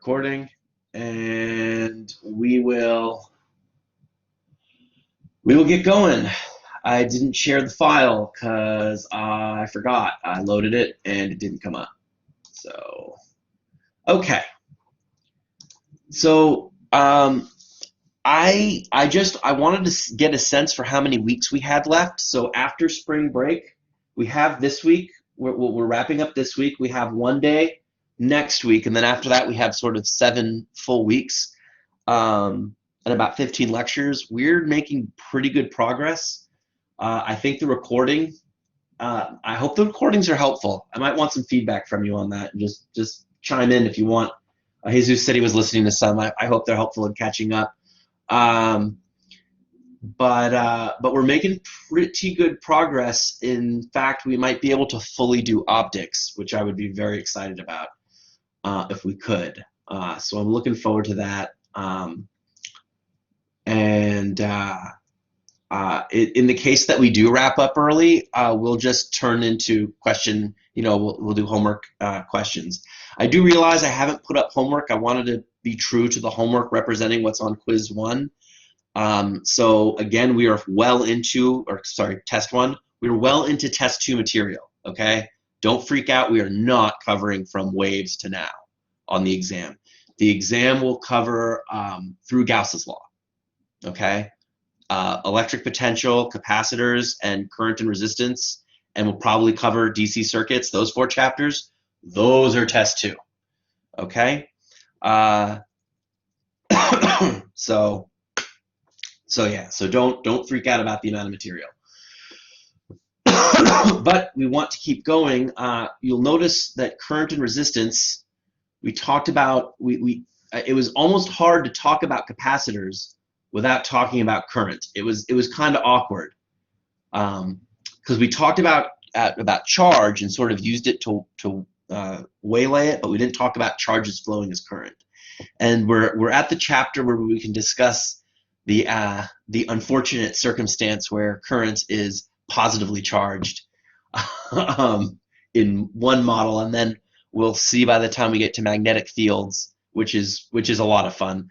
recording, and we will get going. I didn't share the file because I forgot. I loaded it and it didn't come up. So, okay. So I wanted to get a sense for how many weeks we had left. So after spring break, we have this week. We're wrapping up this week. We have 1 day next week, and then after that we have sort of 7 full weeks and about 15 lectures. We're making pretty good progress. I think the recording, I hope the recordings are helpful. I might want some feedback from you on that, and just chime in if you want. Jesus said he was listening to some. I hope they're helpful in catching up. But we're making pretty good progress. In fact, we might be able to fully do optics, which I would be very excited about if we could. So I'm looking forward to that. In the case that we do wrap up early, we'll just turn into question, we'll do homework questions. I do realize I haven't put up homework. I wanted to be true to the homework representing what's on quiz 1. So again, we are well into, test 1. We're well into test 2 material, okay? Don't freak out. We are not covering from waves to now on the exam. The exam will cover through Gauss's law, okay? Electric potential, capacitors, and current and resistance, and we'll probably cover DC circuits, those 4 chapters. Those are test 2, okay? So don't freak out about the amount of material. But we want to keep going. You'll notice that current and resistance, we talked about, it was almost hard to talk about capacitors without talking about current. It was kind of awkward because we talked about charge and sort of used it to waylay it, but we didn't talk about charges flowing as current. And we're at the chapter where we can discuss the unfortunate circumstance where current is positively charged in one model, and then we'll see by the time we get to magnetic fields, which is a lot of fun,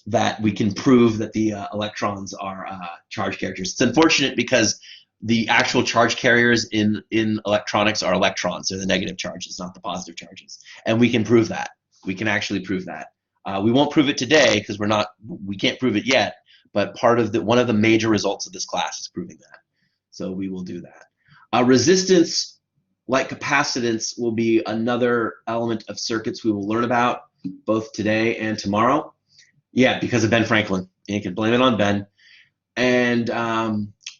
that we can prove that the electrons are charge carriers. It's unfortunate because the actual charge carriers in electronics are electrons. They're the negative charges, not the positive charges, and we can prove that. We can actually prove that. We won't prove it today because we can't prove it yet, but one of the major results of this class is proving that. So we will do that. Resistance, like capacitance, will be another element of circuits we will learn about both today and tomorrow. Yeah, because of Ben Franklin. You can blame it on Ben. And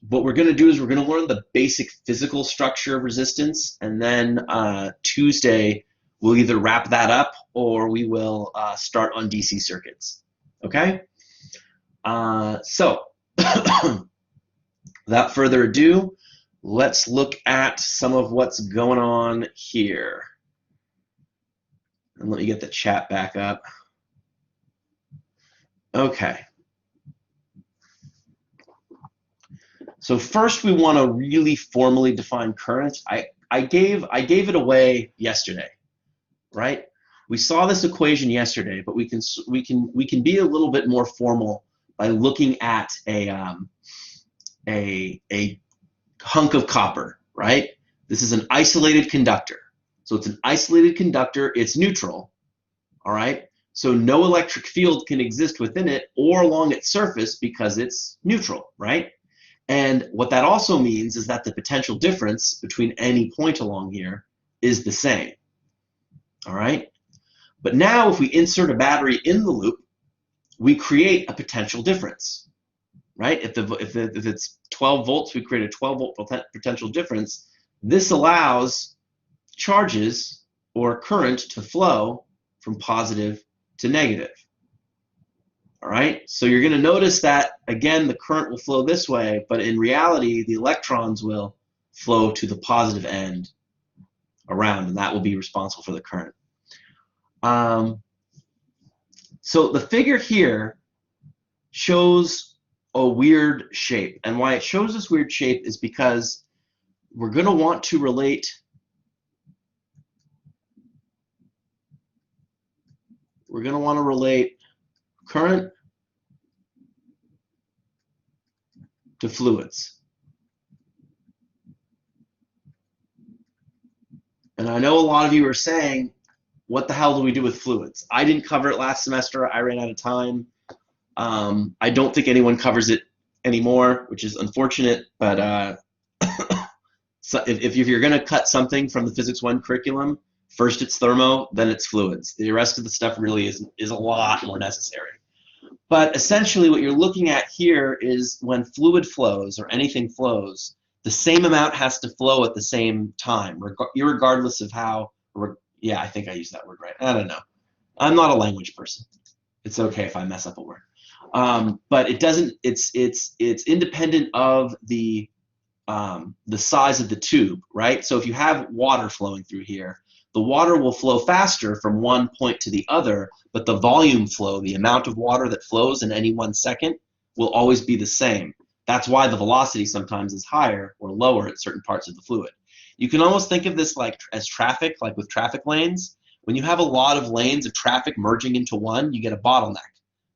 what we're going to do is we're going to learn the basic physical structure of resistance, and then Tuesday we'll either wrap that up or we will start on DC circuits. Okay? So, without further ado, let's look at some of what's going on here. And let me get the chat back up. Okay. So first we want to really formally define current. I gave it away yesterday, right? We saw this equation yesterday, but we can be a little bit more formal by looking at a hunk of copper, right? This is an isolated conductor. So it's an isolated conductor, it's neutral, all right? So no electric field can exist within it or along its surface because it's neutral, right? And what that also means is that the potential difference between any point along here is the same, all right? But now if we insert a battery in the loop, we create a potential difference, right? If it's 12 volts, we create a 12-volt potential difference. This allows charges or current to flow from positive to negative. All right, so you're going to notice that, again, the current will flow this way, but in reality, the electrons will flow to the positive end around, and that will be responsible for the current. So the figure here shows a weird shape, and why it shows this weird shape is because we're going to want to relate we're going to want to relate current to fluids. And I know a lot of you are saying, what the hell do we do with fluids? I didn't cover it last semester. I ran out of time. I don't think anyone covers it anymore, which is unfortunate. But so if you're going to cut something from the Physics 1 curriculum, first it's thermo, then it's fluids. The rest of the stuff really is a lot more necessary. But essentially what you're looking at here is when fluid flows or anything flows, the same amount has to flow at the same time, irregardless of how, yeah, I think I used that word right. I don't know. I'm not a language person. It's okay if I mess up a word. But it doesn't, it's independent of the size of the tube, right? So if you have water flowing through here, the water will flow faster from one point to the other, but the volume flow, the amount of water that flows in any 1 second, will always be the same. That's why the velocity sometimes is higher or lower at certain parts of the fluid. You can almost think of this like as traffic, like with traffic lanes. When you have a lot of lanes of traffic merging into one, you get a bottleneck,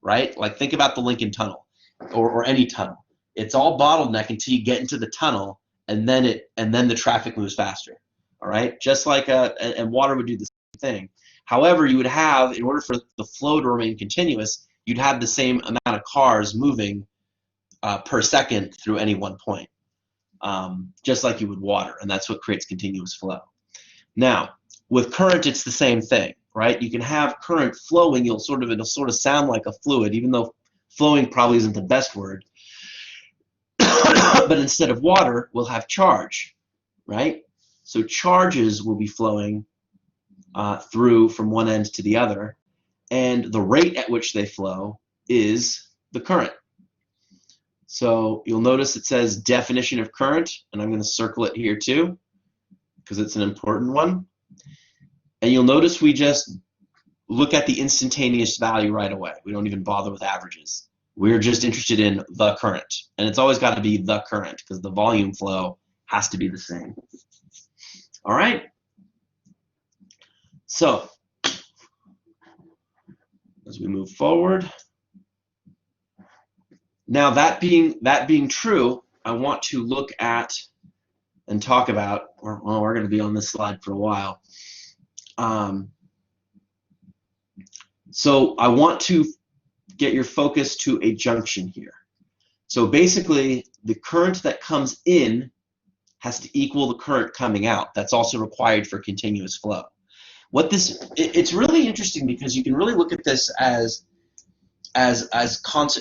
right? Like think about the Lincoln Tunnel or any tunnel. It's all bottleneck until you get into the tunnel, and then the traffic moves faster. All right, just like and water would do the same thing. However, you would have, in order for the flow to remain continuous, you'd have the same amount of cars moving per second through any one point, just like you would water, and that's what creates continuous flow. Now, with current, it's the same thing, right? You can have current flowing. It'll sort of sound like a fluid, even though flowing probably isn't the best word. But instead of water, we'll have charge, right? So charges will be flowing through from one end to the other, and the rate at which they flow is the current. So you'll notice it says definition of current, and I'm going to circle it here too, because it's an important one. And you'll notice we just look at the instantaneous value right away. We don't even bother with averages. We're just interested in the current, and it's always got to be the current because the volume flow has to be the same. All right. So as we move forward, now that being true, I want to look at and talk about. Well, we're going to be on this slide for a while. So I want to get your focus to a junction here. So basically, the current that comes in has to equal the current coming out. That's also required for continuous flow. It's really interesting because you can really look at this I want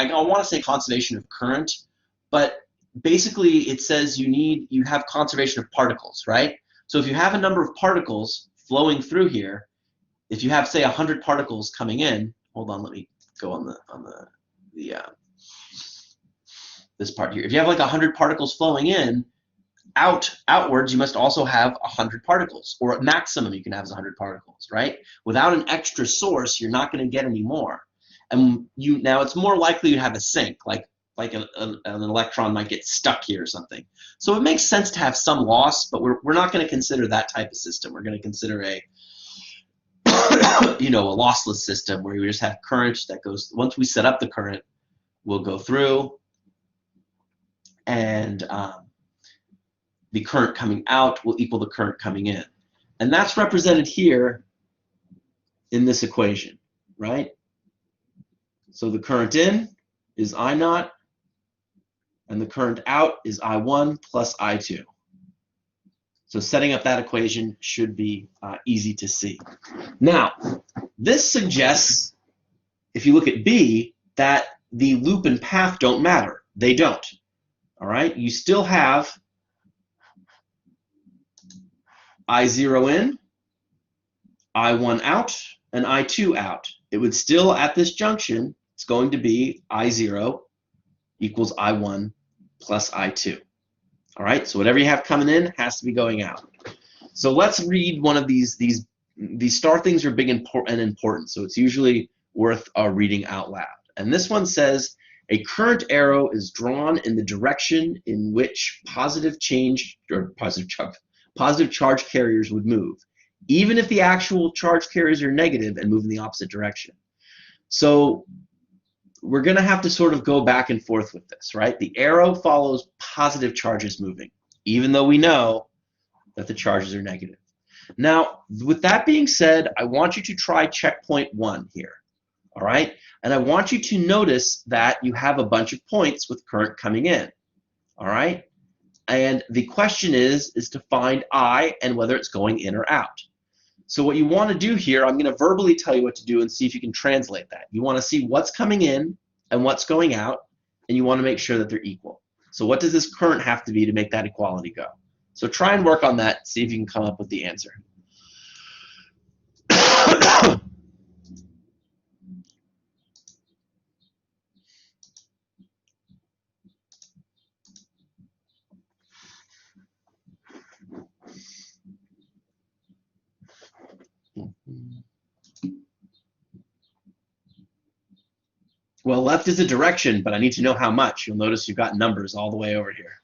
to say conservation of current, but basically it says you have conservation of particles, right? So if you have a number of particles flowing through here, if you have say 100 particles coming in, hold on, let me go on this part here. If you have like 100 particles flowing in, outwards, you must also have 100 particles, or at maximum you can have 100 particles, right? Without an extra source, you're not going to get any more. And now it's more likely you have a sink, like an electron might get stuck here or something. So it makes sense to have some loss, but we're not going to consider that type of system. We're going to consider a a lossless system where we just have current that goes. Once we set up the current, we'll go through, and the current coming out will equal the current coming in. And that's represented here in this equation, right? So the current in is I naught, and the current out is I1 plus I2. So setting up that equation should be easy to see. Now, this suggests, if you look at B, that the loop and path don't matter. They don't. All right? You still have I0 in, I1 out, and I2 out. It would still, at this junction, it's going to be I0 equals I1 plus I2. All right, so whatever you have coming in has to be going out. So let's read one of these star things are big and important, so it's usually worth reading out loud. And this one says, a current arrow is drawn in the direction in which positive charge carriers would move. even if the actual charge carriers are negative and move in the opposite direction. So we're going to have to sort of go back and forth with this, right? The arrow follows positive charges moving, even though we know that the charges are negative. Now, with that being said, I want you to try checkpoint 1 here, all right? And I want you to notice that you have a bunch of points with current coming in, all right? And the question is to find I and whether it's going in or out. So what you want to do here, I'm going to verbally tell you what to do and see if you can translate that. You want to see what's coming in and what's going out, and you want to make sure that they're equal. So what does this current have to be to make that equality go? So try and work on that, see if you can come up with the answer. Well, left is a direction, but I need to know how much. You'll notice you've got numbers all the way over here.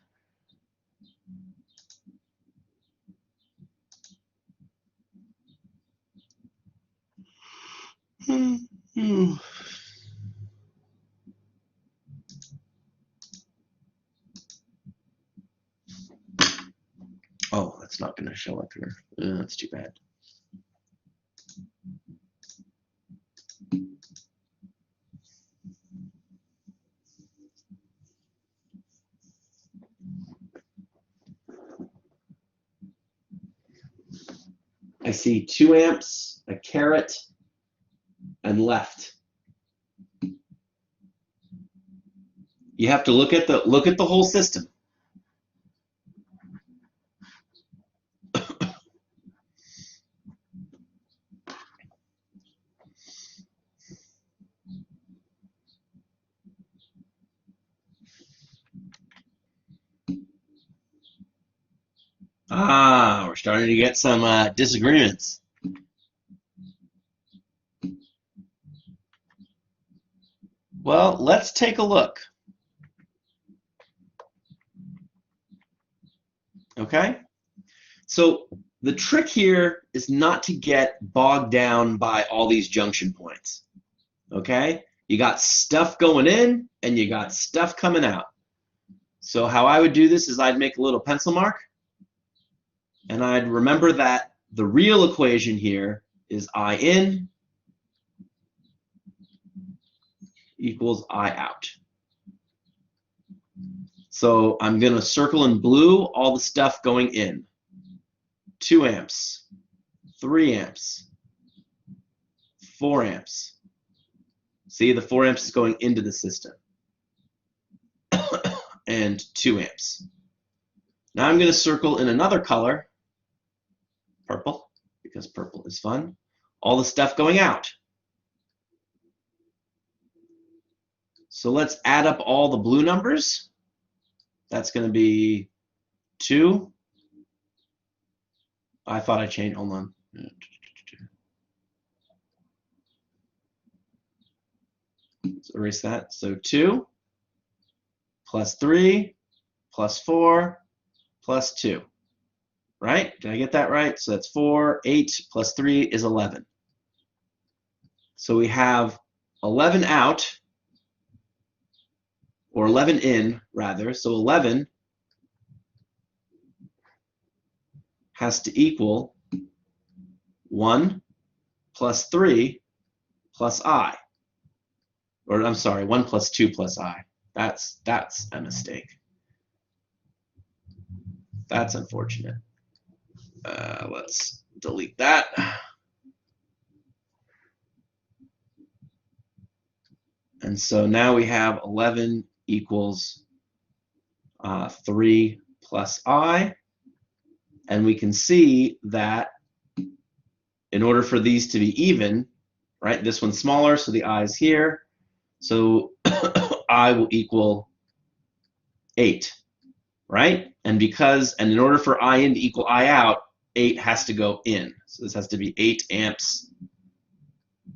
Oh, that's not going to show up here. That's too bad. I see 2 amps, a caret, and left. You have to look at the whole system. We're starting to get some disagreements. Well, let's take a look. Okay? So the trick here is not to get bogged down by all these junction points. Okay? You got stuff going in and you got stuff coming out. So how I would do this is I'd make a little pencil mark, and I'd remember that the real equation here is I in equals I out. So I'm going to circle in blue all the stuff going in. 2 amps, 3 amps, 4 amps. See, the 4 amps is going into the system. And 2 amps. Now I'm going to circle in another color, purple, because purple is fun, all the stuff going out. So let's add up all the blue numbers. That's going to be 2. I thought I changed, hold on. Let's erase that. So 2 plus 3 plus 4 plus 2. Right? Did I get that right? So that's 4, 8 plus 3 is 11. So we have 11 out, or 11 in, rather. So 11 has to equal 1 plus 3 plus I. Or I'm sorry, 1 plus 2 plus I. That's a mistake. That's unfortunate. Let's delete that. And so now we have 11 equals 3 plus I. And we can see that in order for these to be even, right, this one's smaller, so the I is here. So I will equal 8, right? And in order for I in to equal I out, 8 has to go in. So this has to be 8 amps,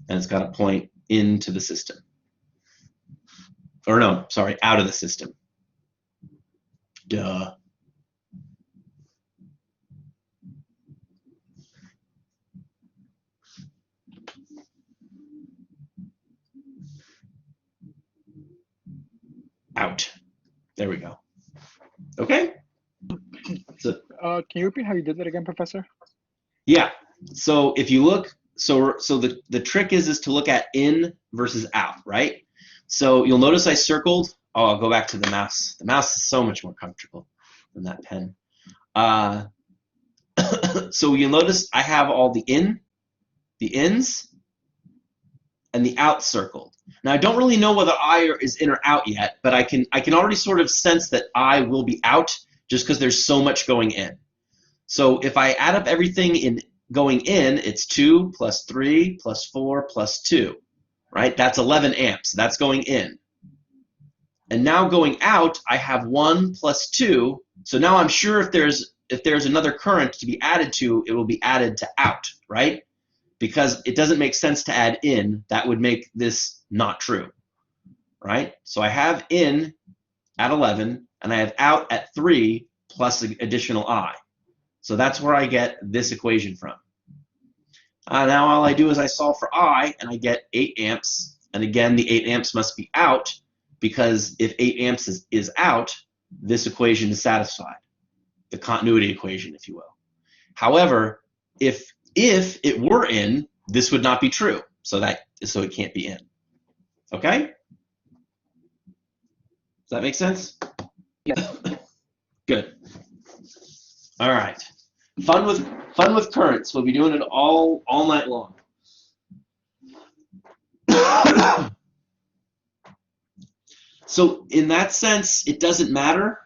and it's got to point into the system. Or no, sorry, out of the system. Duh. There we go. Okay. So, Can you repeat how you did that again, Professor? yeah. So if you look, so the trick is to look at in versus out, right? So you'll notice I circled. Oh, I'll go back to the mouse. The mouse is so much more comfortable than that pen. So you'll notice I have all the ins, and the out circled. Now I don't really know whether I is in or out yet, but I can already sort of sense that I will be out just because there's so much going in. So if I add up everything in going in, it's 2 plus 3 plus 4 plus 2, right? That's 11 amps. That's going in. And now going out, I have 1 plus 2. So now I'm sure if there's another current to be added to, it will be added to out, right? Because it doesn't make sense to add in. That would make this not true, right? So I have in at 11, and I have out at 3 plus an additional I. So that's where I get this equation from. Now all I do is I solve for I, and I get 8 amps. And again, the 8 amps must be out, because if 8 amps is out, this equation is satisfied, the continuity equation, if you will. However, if it were in, this would not be true, so it can't be in. Okay? Does that make sense? Yes. Good. All right. Fun with currents. We'll be doing it all night long. So in that sense, it doesn't matter,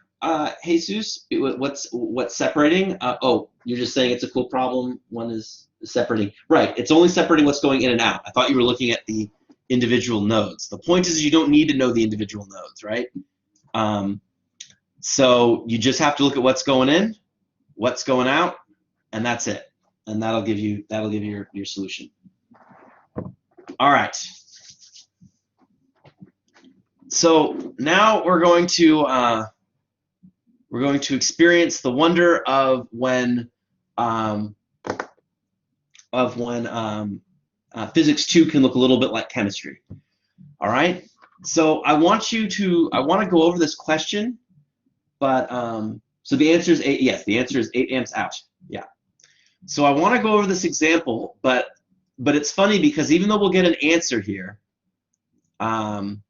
Jesus, what's separating. Oh, you're just saying it's a cool problem. One is separating. Right, it's only separating what's going in and out. I thought you were looking at the individual nodes. The point is you don't need to know the individual nodes, right? So you just have to look at what's going in, what's going out, and that's it. And that'll give you your solution. All right. So now we're going to experience the wonder of when physics 2 can look a little bit like chemistry. All right. So I want to go over this question, but so the answer is 8. Yes, the answer is 8 amps out. Yeah. So I want to go over this example, but it's funny because even though we'll get an answer here, and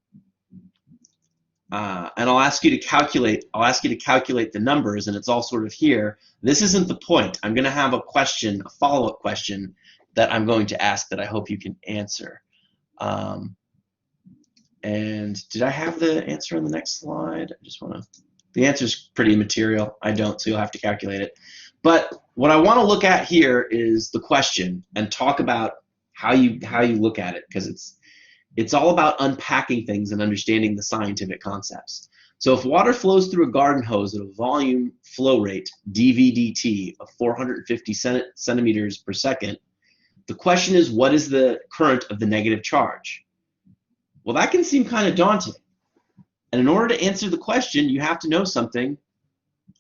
I'll ask you to calculate the numbers, and it's all sort of here. This isn't the point. I'm going to have a question, a follow-up question that I'm going to ask that I hope you can answer. And did I have the answer on the next slide? I just want to. The answer is pretty immaterial. I don't, so you'll have to calculate it. But what I want to look at here is the question and talk about how you look at it, because it's all about unpacking things and understanding the scientific concepts. So if water flows through a garden hose at a volume flow rate, dV/dt, of 450 centimeters per second, the question is, what is the current of the negative charge? Well, that can seem kind of daunting. And in order to answer the question, you have to know something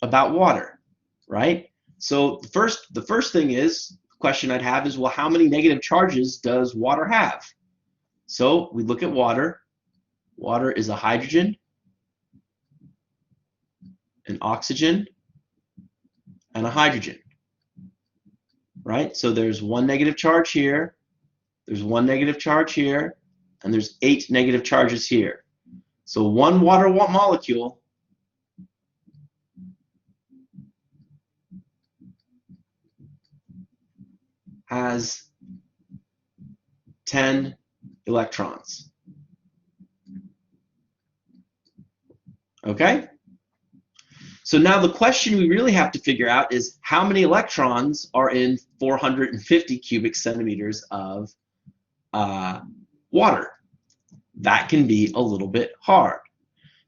about water, right? So the first thing is, the question I'd have is, well, how many negative charges does water have? So we look at water. Water is a hydrogen, an oxygen, and a hydrogen, right? So there's one negative charge here, there's one negative charge here, and there's 8 negative charges here. So one water molecule has 10 electrons. Okay? So now the question we really have to figure out is how many electrons are in 450 cubic centimeters of water. That can be a little bit hard.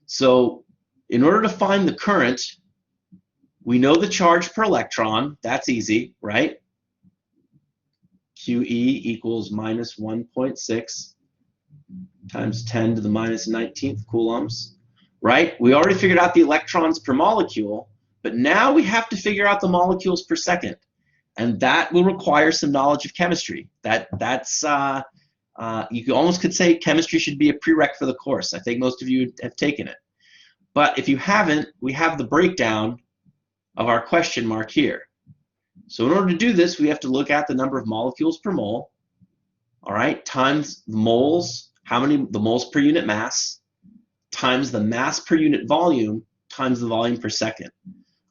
So in order to find the current, we know the charge per electron. That's easy, right? QE equals minus 1.6 times 10 to the minus 19th coulombs, right? We already figured out the electrons per molecule, but now we have to figure out the molecules per second, and that will require some knowledge of chemistry. You almost could say chemistry should be a prereq for the course. I think most of you have taken it. But if you haven't, we have the breakdown of our question mark here. So in order to do this, we have to look at the number of molecules per mole, all right, times the moles, the moles per unit mass, times the mass per unit volume, times the volume per second.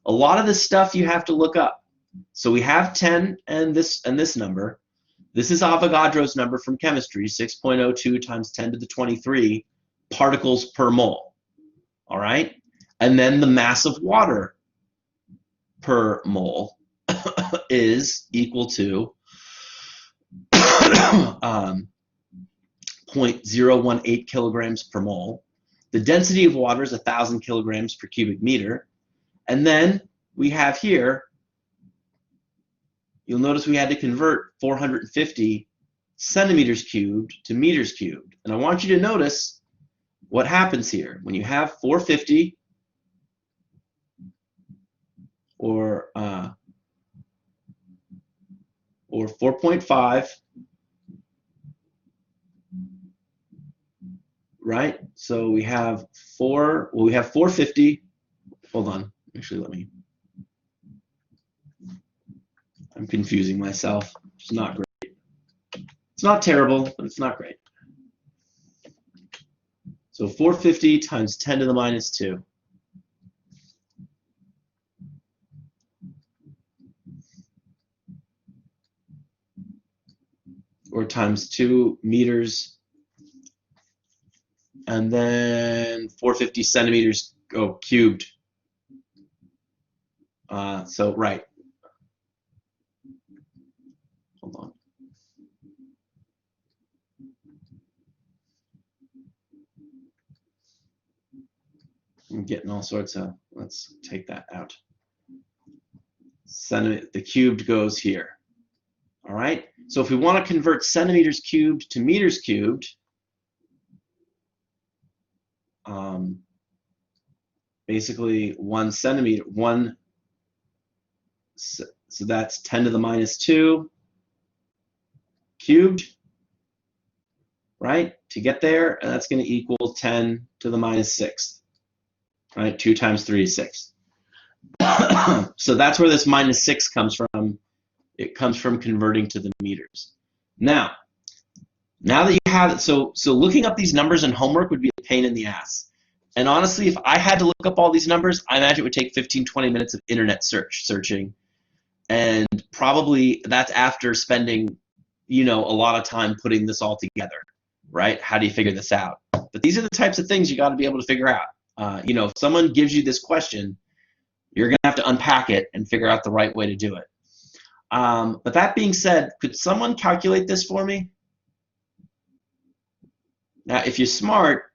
A lot of this stuff you have to look up. So we have 10 and this number. This is Avogadro's number from chemistry, 6.02 times 10 to the 23 particles per mole. All right? And then the mass of water per mole is equal to 0.018 kilograms per mole. The density of water is 1,000 kilograms per cubic meter. And then we have here, you'll notice we had to convert 450 centimeters cubed to meters cubed. And I want you to notice what happens here. When you have 450 or 4.5, right? So we have 450. Hold on. Actually, I'm confusing myself. It's not great. It's not terrible, but it's not great. So 450 times 10 to the minus 2. Or times 2 meters. And then 450 centimeters cubed. So right. Hold on. I'm getting all sorts of, let's take that out. The cubed goes here. All right? So if we want to convert centimeters cubed to meters cubed, basically 1 centimeter, so that's 10 to the minus 2 cubed, right? To get there, and that's going to equal 10 to the minus 6, right? 2 times 3 is 6. So that's where this minus 6 comes from. It comes from converting to the meters. Now that you have it, so looking up these numbers in homework would be a pain in the ass. And honestly, if I had to look up all these numbers, I imagine it would take 15, 20 minutes of internet searching. And probably that's after spending, a lot of time putting this all together, right? How do you figure this out? But these are the types of things you got to be able to figure out. If someone gives you this question, you're going to have to unpack it and figure out the right way to do it. But that being said, could someone calculate this for me? Now, if you're smart,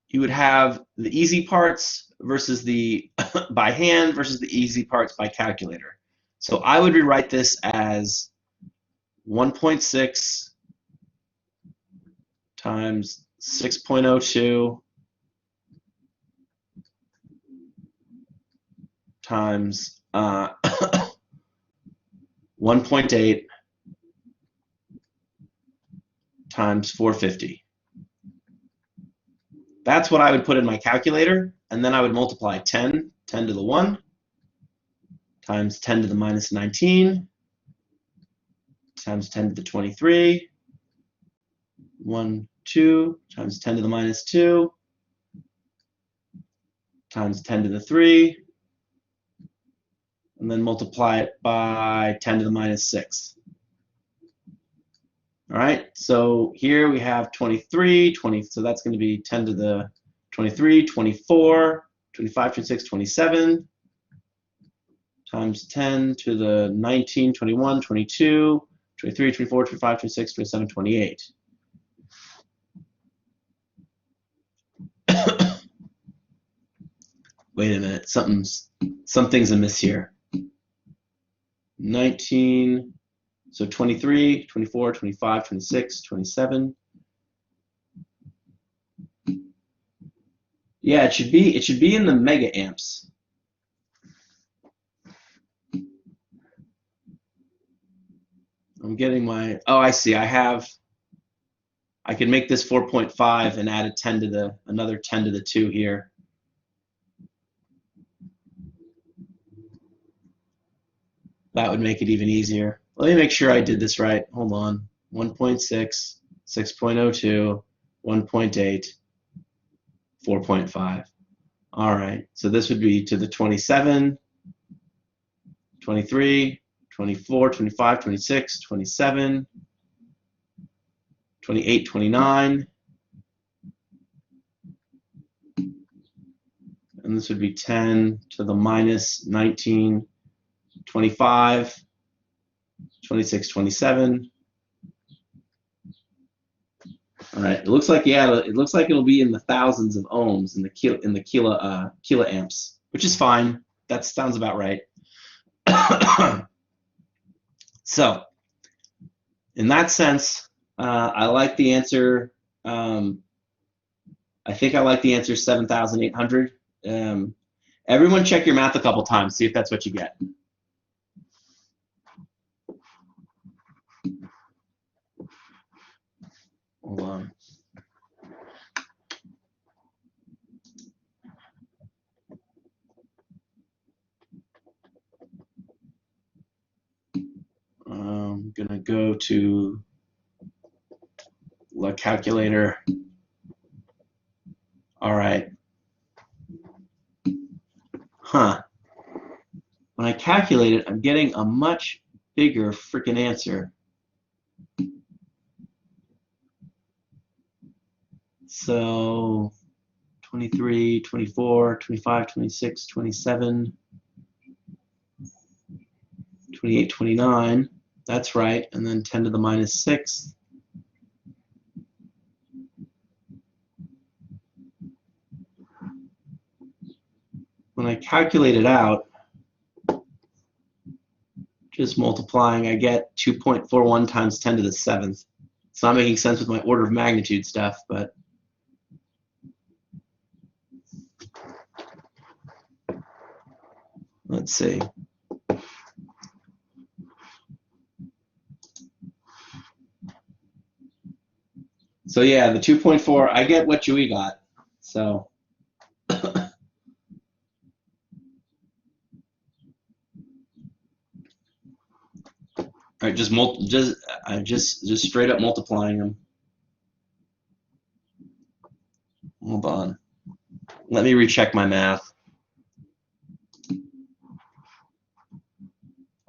you would have the easy parts versus the by hand versus the easy parts by calculator. So I would rewrite this as 1.6 times 6.02 times 1.8 times 450. That's what I would put in my calculator, and then I would multiply 10 to the 1, times 10 to the minus 19, times 10 to the 23, 1, 2, times 10 to the minus 2, times 10 to the 3, and then multiply it by 10 to the minus 6. All right, so here we have 23, so that's going to be 10 to the 23, 24, 25, 26, 27, times 10 to the 19, 21, 22, 23, 24, 25, 26, 27, 28. Wait a minute, something's amiss here. 19, so 23, 24, 25, 26, 27. Yeah, it should be in the mega amps. I'm getting my, oh, I see, I have I can make this 4.5 and add another 10 to the 2 here. That would make it even easier. Let me make sure I did this right. Hold on. 1.6, 6.02, 1.8, 4.5. All right, so this would be to the 27, 23, 24, 25, 26, 27, 28, 29. And this would be 10 to the minus 19, 25, 26, 27. All right, it looks like, yeah, it looks like it'll be in the thousands of ohms in the kiloamps, which is fine. That sounds about right. So, in that sense, I like the answer. I think I like the answer 7,800. Everyone check your math a couple times, see if that's what you get. Hold on. I'm gonna go to the calculator. All right. Huh. When I calculate it, I'm getting a much bigger freaking answer. So 23, 24, 25, 26, 27, 28, 29. That's right. And then 10 to the minus 6. When I calculate it out, just multiplying, I get 2.41 times 10 to the 7th. It's not making sense with my order of magnitude stuff, but let's see. So yeah, the 2.4, I get what Dewey got. So all right, just straight up multiplying them. Hold on. Let me recheck my math.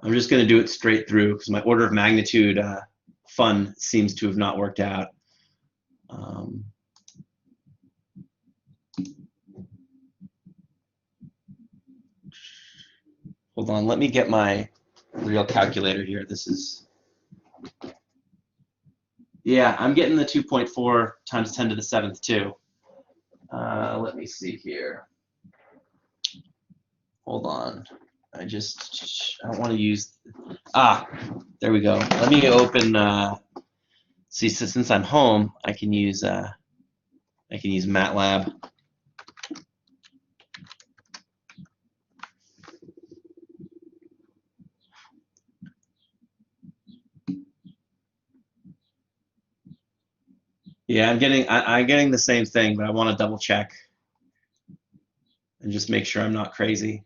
I'm just going to do it straight through because my order of magnitude fun seems to have not worked out. Hold on, let me get my real calculator here. This is, yeah, I'm getting the 2.4 times 10 to the 7th too. Let me see here. Hold on. I don't want to use, there we go. Let me open, see, since I'm home, I can use MATLAB. Yeah, I'm getting the same thing, but I want to double check and just make sure I'm not crazy.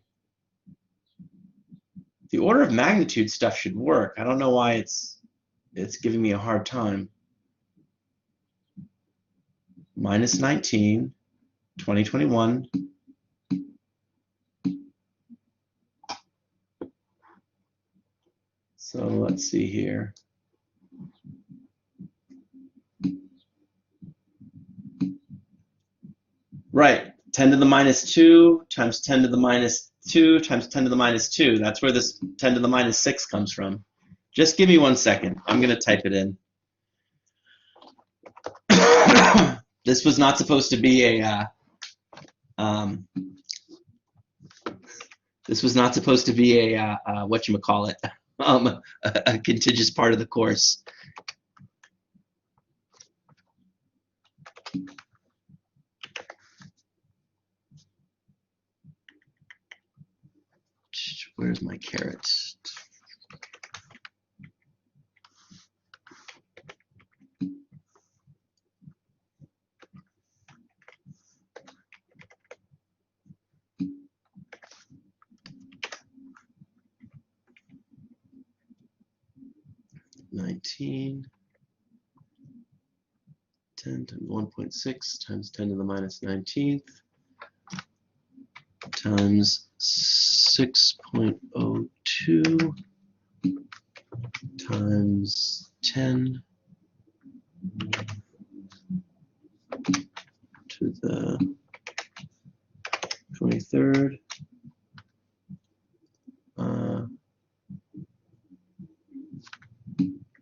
The order of magnitude stuff should work. I don't know why it's giving me a hard time. Minus 19, 2021. So let's see here. Right, 10 to the minus 2 times 10 to the minus 2 times 10 to the minus 2. That's where this 10 to the minus 6 comes from. Just give me 1 second. I'm going to type it in. This was not supposed to be a this was not supposed to be a whatchamacallit, a contiguous part of the course. Where's my carrots? 19. 10 times 1.6 times 10 to the minus 19th times 6.02 times 10 to the 23rd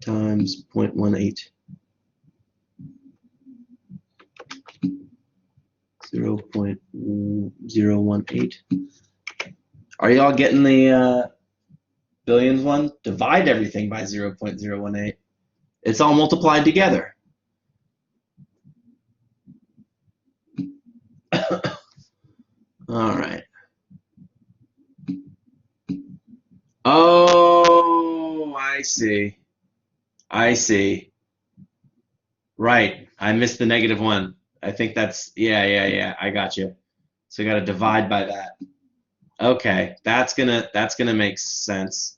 times 0.18. 0.018. Are y'all getting the billions one? Divide everything by 0.018. It's all multiplied together. All right. Oh, I see. I see. Right. I missed the negative one. I think that's, yeah. I got you. So we got to divide by that. Okay, that's gonna make sense.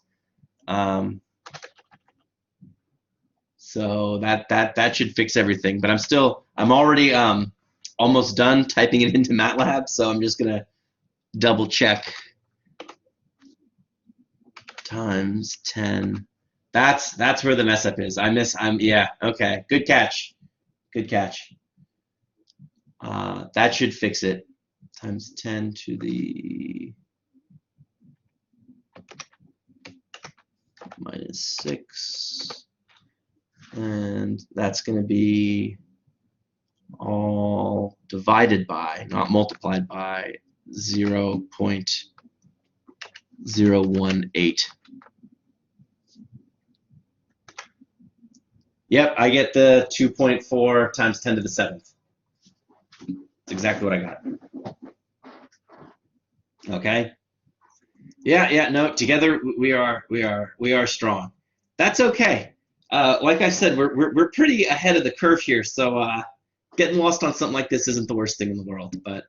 So that should fix everything. But I'm already almost done typing it into MATLAB. So I'm just gonna double check. Times 10. That's where the mess up is. Yeah. Okay. Good catch. Good catch. That should fix it. Times 10 to the minus 6. And that's going to be all divided by, not multiplied by, 0.018. Yep, I get the 2.4 times 10 to the 7th. That's exactly what I got. Okay. Yeah. No, together we are strong. That's okay. Like I said, we're pretty ahead of the curve here. So getting lost on something like this isn't the worst thing in the world. But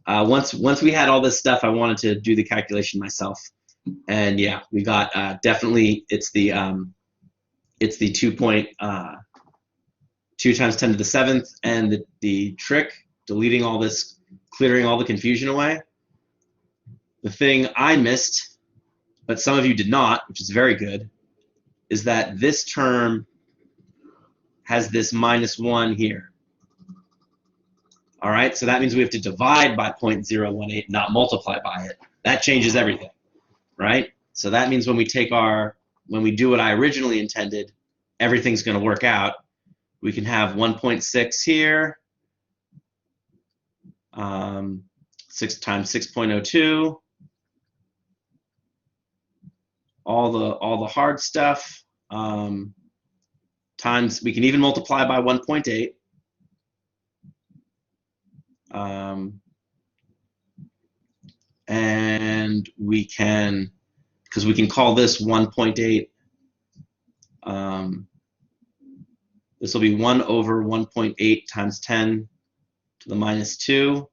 once we had all this stuff, I wanted to do the calculation myself. And yeah, we got definitely it's the 2.2 times 10 to the 7th, and the trick, deleting all this, clearing all the confusion away. The thing I missed, but some of you did not, which is very good, is that this term has this -1 here. All right, so that means we have to divide by 0.018, not multiply by it. That changes everything, right? So that means when we do what I originally intended, everything's going to work out. We can have 1.6 here, 6 times 6.02, all the hard stuff, times, we can even multiply by 1.8. And we can, because we can call this 1.8, this will be 1 over 1.8 times 10 to the -2,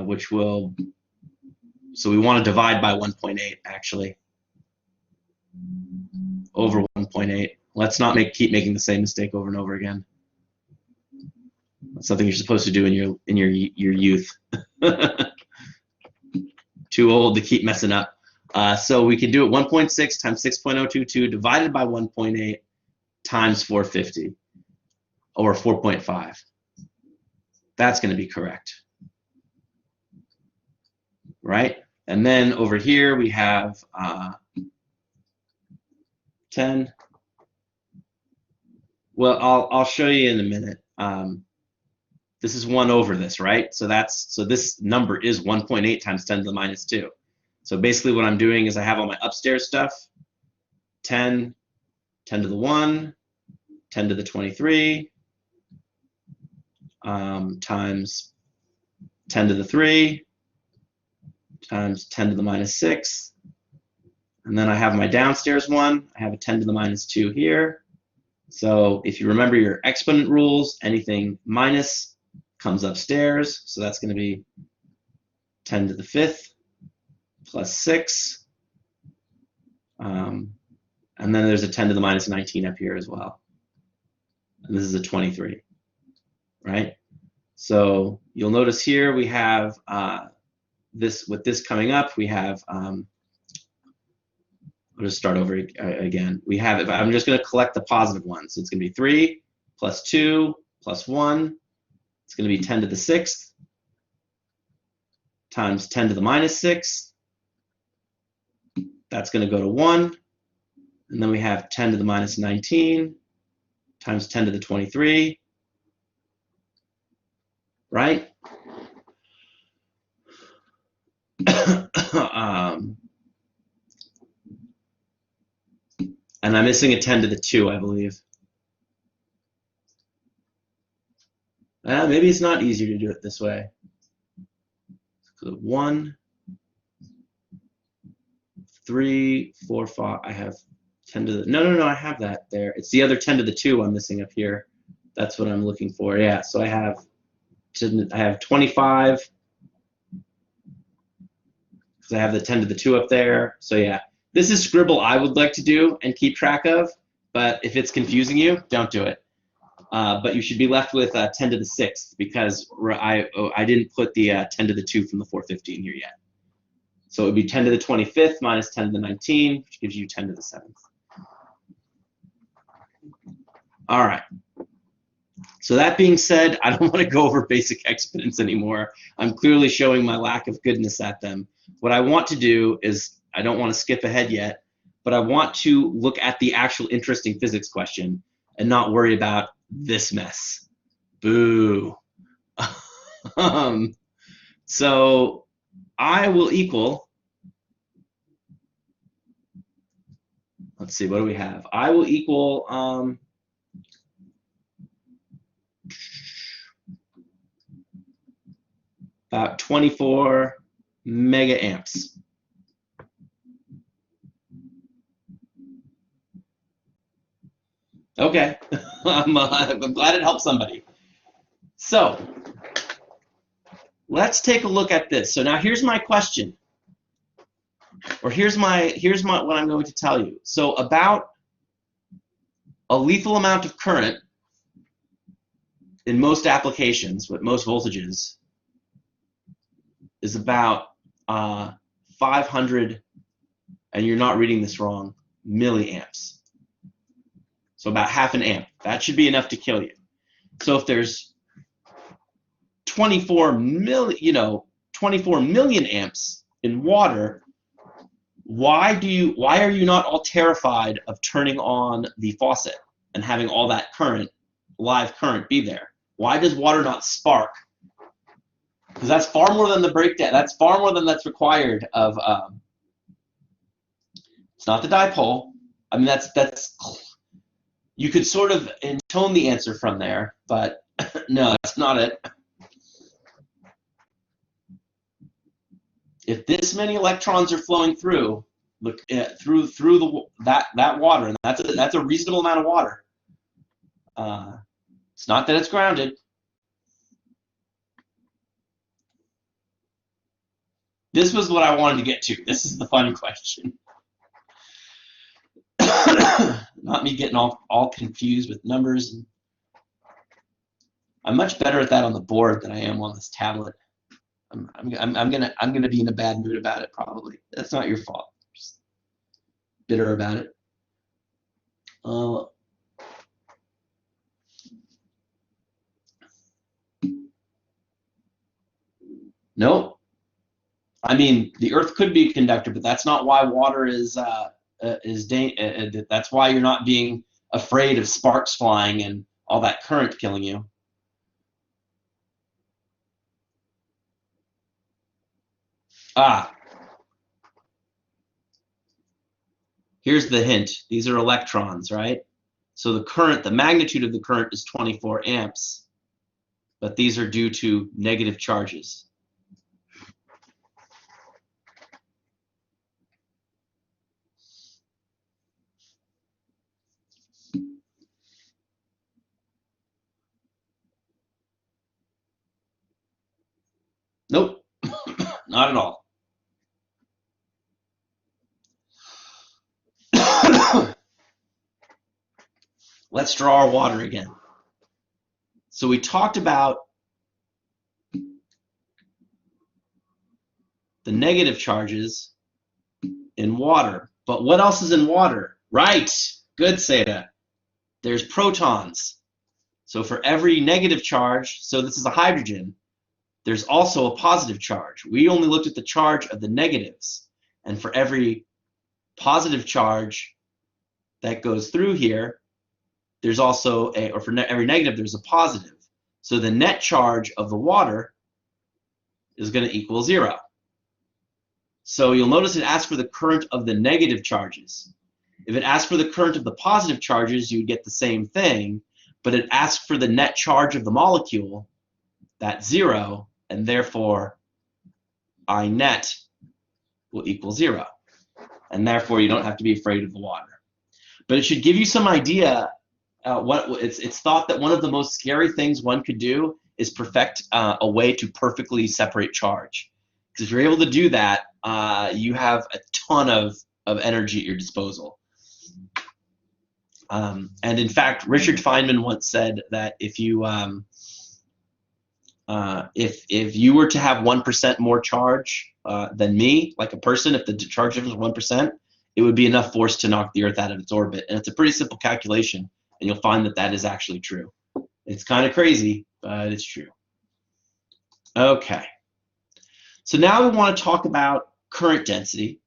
which will, so we want to divide by 1.8 actually, over 1.8. Let's not keep making the same mistake over and over again. That's something you're supposed to do in your youth. Too old to keep messing up. So we can do it 1.6 times 6.022 divided by 1.8 times 450, or 4.5. That's going to be correct, right? And then over here we have 10. Well, I'll show you in a minute. This is 1 over this, right? So this number is 1.8 times 10 to the -2. So basically what I'm doing is I have all my upstairs stuff, 10 to the 1, 10 to the 23, times 10 to the 3, times 10 to the -6. And then I have my downstairs one. I have a 10 to the -2 here. So if you remember your exponent rules, anything minus comes upstairs. So that's going to be 10 to the 5th plus 6. And And then there's a 10 to the minus 19 up here as well. And this is a 23, right? So you'll notice here we have this, with this coming up, we have, I'll just start over again. We have, I'm just going to collect the positive ones. So it's going to be 3 plus 2 plus 1. It's going to be 10 to the 6th times 10 to the minus 6. That's going to go to 1. And then we have 10 to the minus 19 times 10 to the 23, right? And I'm missing a 10 to the 2, I believe. Maybe it's not easier to do it this way. 1, 3, 4, 5. I have 10 to the, no, I have that there. It's the other 10 to the 2 I'm missing up here. That's what I'm looking for. Yeah, so I have 25 because I have the 10 to the 2 up there. So yeah, this is scribble I would like to do and keep track of, but if it's confusing you, don't do it. But you should be left with 10 to the 6th because I didn't put the 10 to the 2 from the 415 here yet. So it would be 10 to the 25th minus 10 to the 19, which gives you 10 to the 7th. All right. So that being said, I don't want to go over basic exponents anymore. I'm clearly showing my lack of goodness at them. What I want to do is, I don't want to skip ahead yet, but I want to look at the actual interesting physics question and not worry about this mess. Boo. So I will equal, let's see, what do we have? I will equal about 24 mega amps. Okay, I'm glad it helped somebody. So let's take a look at this. So now here's my question, or here's my what I'm going to tell you. So about a lethal amount of current in most applications with most voltages is about 500, and you're not reading this wrong, milliamps. So about half an amp. That should be enough to kill you. So if there's 24 million amps in water, why are you not all terrified of turning on the faucet and having all that current, live current, be there? Why does water not spark? Because that's far more than the breakdown. That's far more than that's required of. It's not the dipole. I mean, that's. You could sort of intone the answer from there, but no, that's not it. If this many electrons are flowing through, look through that water, and that's a reasonable amount of water. It's not that it's grounded. This was what I wanted to get to. This is the fun question. Not me getting all confused with numbers. I'm much better at that on the board than I am on this tablet. I'm gonna be in a bad mood about it probably. That's not your fault. I'm just bitter about it. Nope. I mean, the Earth could be a conductor, but that's not why water is. That's why you're not being afraid of sparks flying and all that current killing you. Here's the hint. These are electrons, right? So the current, the magnitude of the current is 24 amps, but these are due to negative charges. Nope, not at all. let's draw our water again. So we talked about the negative charges in water. But what else is in water? Right, good, Seda. There's protons. So for every negative charge, so this is a hydrogen, there's also a positive charge. We only looked at the charge of the negatives. And for every positive charge that goes through here, there's also a, or for every negative, there's a positive. So the net charge of the water is going to equal 0. So you'll notice it asks for the current of the negative charges. If it asks for the current of the positive charges, you would get the same thing, but it asks for the net charge of the molecule, that's 0, and therefore I net will equal 0. And therefore you don't have to be afraid of the water. But it should give you some idea. It's thought that one of the most scary things one could do is perfect a way to perfectly separate charge. Because if you're able to do that, you have a ton of energy at your disposal. And in fact, Richard Feynman once said that if you were to have 1% more charge than me, like a person, if the charge difference was 1%, it would be enough force to knock the Earth out of its orbit. And it's a pretty simple calculation, and you'll find that that is actually true. It's kind of crazy, but it's true. Okay. So now we want to talk about current density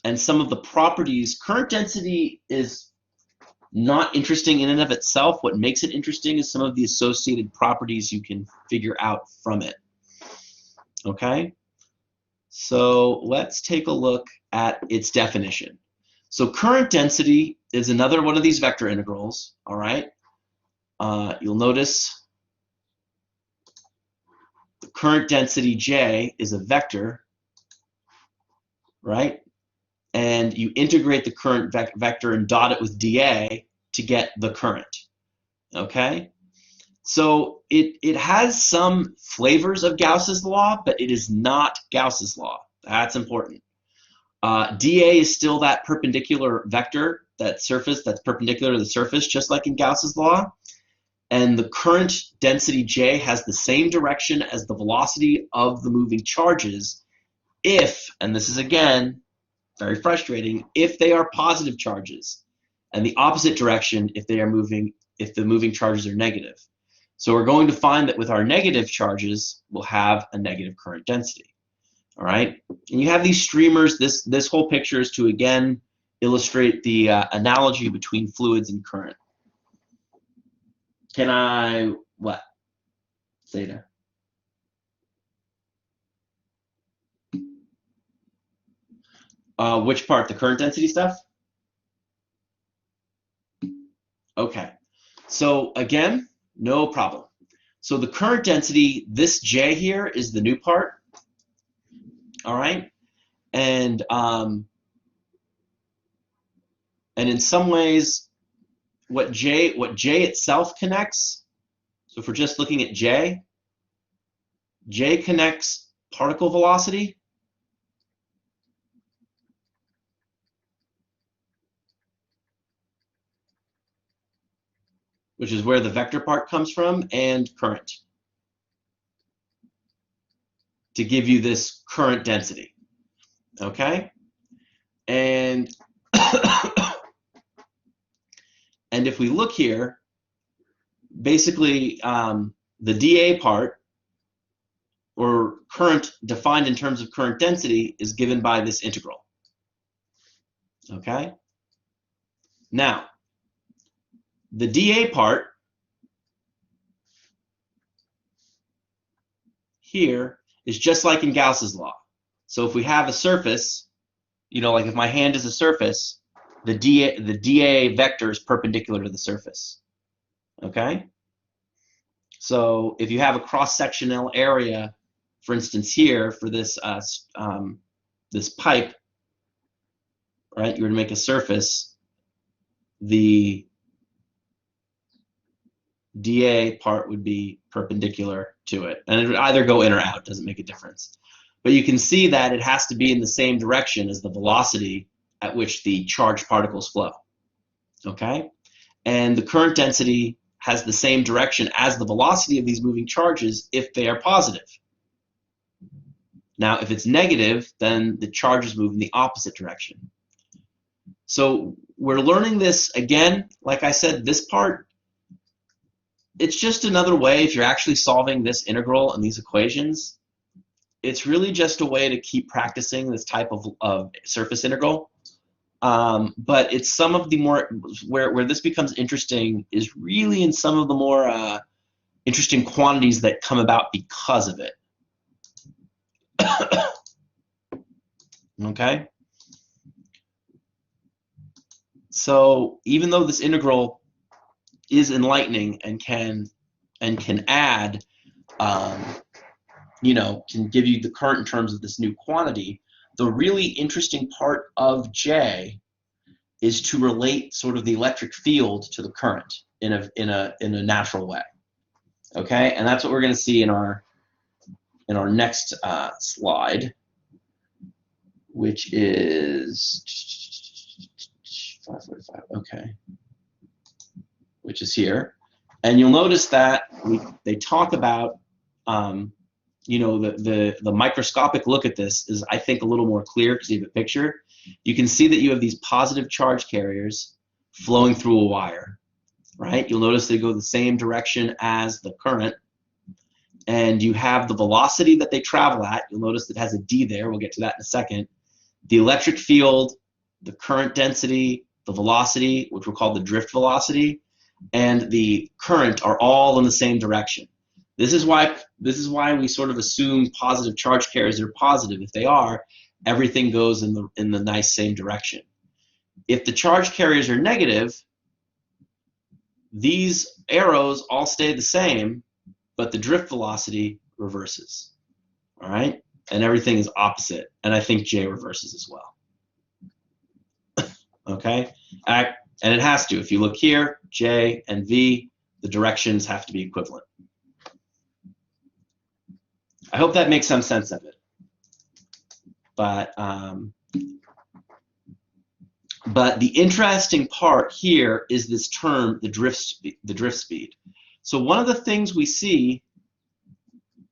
and some of the properties. Current density is not interesting in and of itself. What makes it interesting is some of the associated properties you can figure out from it. Okay? So let's take a look at its definition. So current density is another one of these vector integrals, all right? You'll notice the current density J is a vector, right? And you integrate the current vector and dot it with dA to get the current, okay? So it has some flavors of Gauss's law, but it is not Gauss's law. That's important. dA is still that perpendicular vector, that surface that's perpendicular to the surface, just like in Gauss's law. And the current density J has the same direction as the velocity of the moving charges if, and this is again very frustrating, if they are positive charges, and the opposite direction if they are moving, if the moving charges are negative. So we're going to find that with our negative charges, we'll have a negative current density. All right, and you have these streamers. This whole picture is to again illustrate the analogy between fluids and current. Can I what? Zeta. Which part? The current density stuff? Okay. So again, no problem. So the current density, this J here is the new part. All right, and in some ways, what J itself connects. So if we're just looking at J connects particle velocity, which is where the vector part comes from, and current, to give you this current density. Okay, and and if we look here, basically the dA part, or current defined in terms of current density, is given by this integral. Okay, now the dA part here is just like in Gauss's law. So if we have a surface, you know, like if my hand is a surface, the dA vector is perpendicular to the surface. Okay? So if you have a cross-sectional area, for instance here, for this this pipe, right, you're going to make a surface, the dA part would be perpendicular to it. And it would either go in or out, doesn't make a difference. But you can see that it has to be in the same direction as the velocity at which the charged particles flow. Okay? and the current density has the same direction as the velocity of these moving charges if they are positive. Now, if it's negative, then the charges move in the opposite direction. So we're learning this again. Like I said, this part, it's just another way, if you're actually solving this integral and these equations, it's really just a way to keep practicing this type of surface integral. But it's some of the more, where this becomes interesting is really in some of the more interesting quantities that come about because of it. Okay? So even though this integral is enlightening and can add, can give you the current in terms of this new quantity, the really interesting part of J is to relate sort of the electric field to the current in a natural way. Okay, and that's what we're going to see in our next slide, which is 545. Okay, which is here, and you'll notice that they talk about the microscopic look at this is, I think, a little more clear because you have a picture. You can see that you have these positive charge carriers flowing through a wire, right? You'll notice they go the same direction as the current, and you have the velocity that they travel at. You'll notice it has a d there. We'll get to that in a second. The electric field, the current density, the velocity, which we'll call the drift velocity, and the current are all in the same direction. This is why we sort of assume positive charge carriers are positive. If they are, everything goes in the nice same direction. If the charge carriers are negative, these arrows all stay the same, but the drift velocity reverses. All right? And everything is opposite. And I think J reverses as well. Okay? And it has to. If you look here, J and V, the directions have to be equivalent. I hope that makes some sense of it. But the interesting part here is this term, the drift speed. So one of the things we see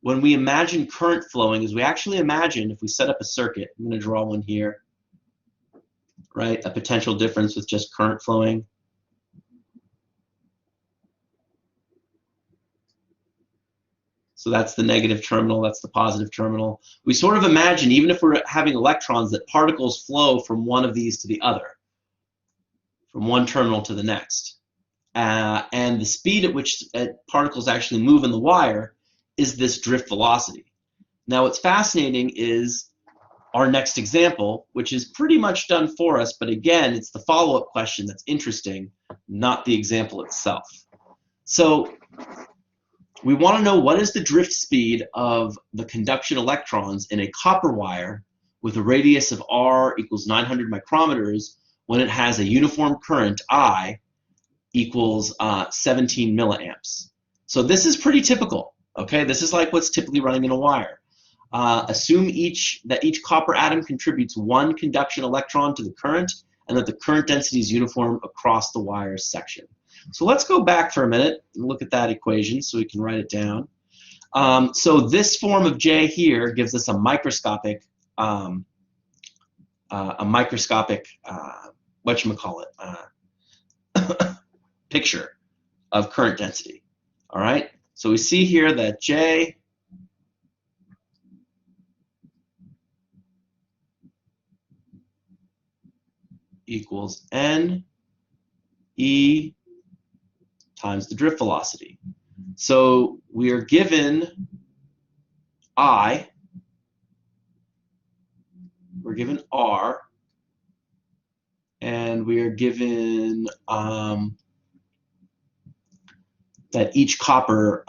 when we imagine current flowing is we actually imagine, if we set up a circuit, I'm going to draw one here, right? A potential difference with just current flowing. So that's the negative terminal, that's the positive terminal. We sort of imagine, even if we're having electrons, that particles flow from one of these to the other, from one terminal to the next. And the speed at which particles actually move in the wire is this drift velocity. Now what's fascinating is our next example, which is pretty much done for us, but again, it's the follow-up question that's interesting, not the example itself. So we want to know what is the drift speed of the conduction electrons in a copper wire with a radius of r equals 900 micrometers when it has a uniform current I equals 17 milliamps. So this is pretty typical, okay? This is like what's typically running in a wire. Assume that each copper atom contributes one conduction electron to the current and that the current density is uniform across the wire section. So let's go back for a minute and look at that equation so we can write it down. So this form of J here gives us a microscopic picture of current density. All right. So we see here that J equals N E times the drift velocity. So we are given I, we're given R, and we are given that each copper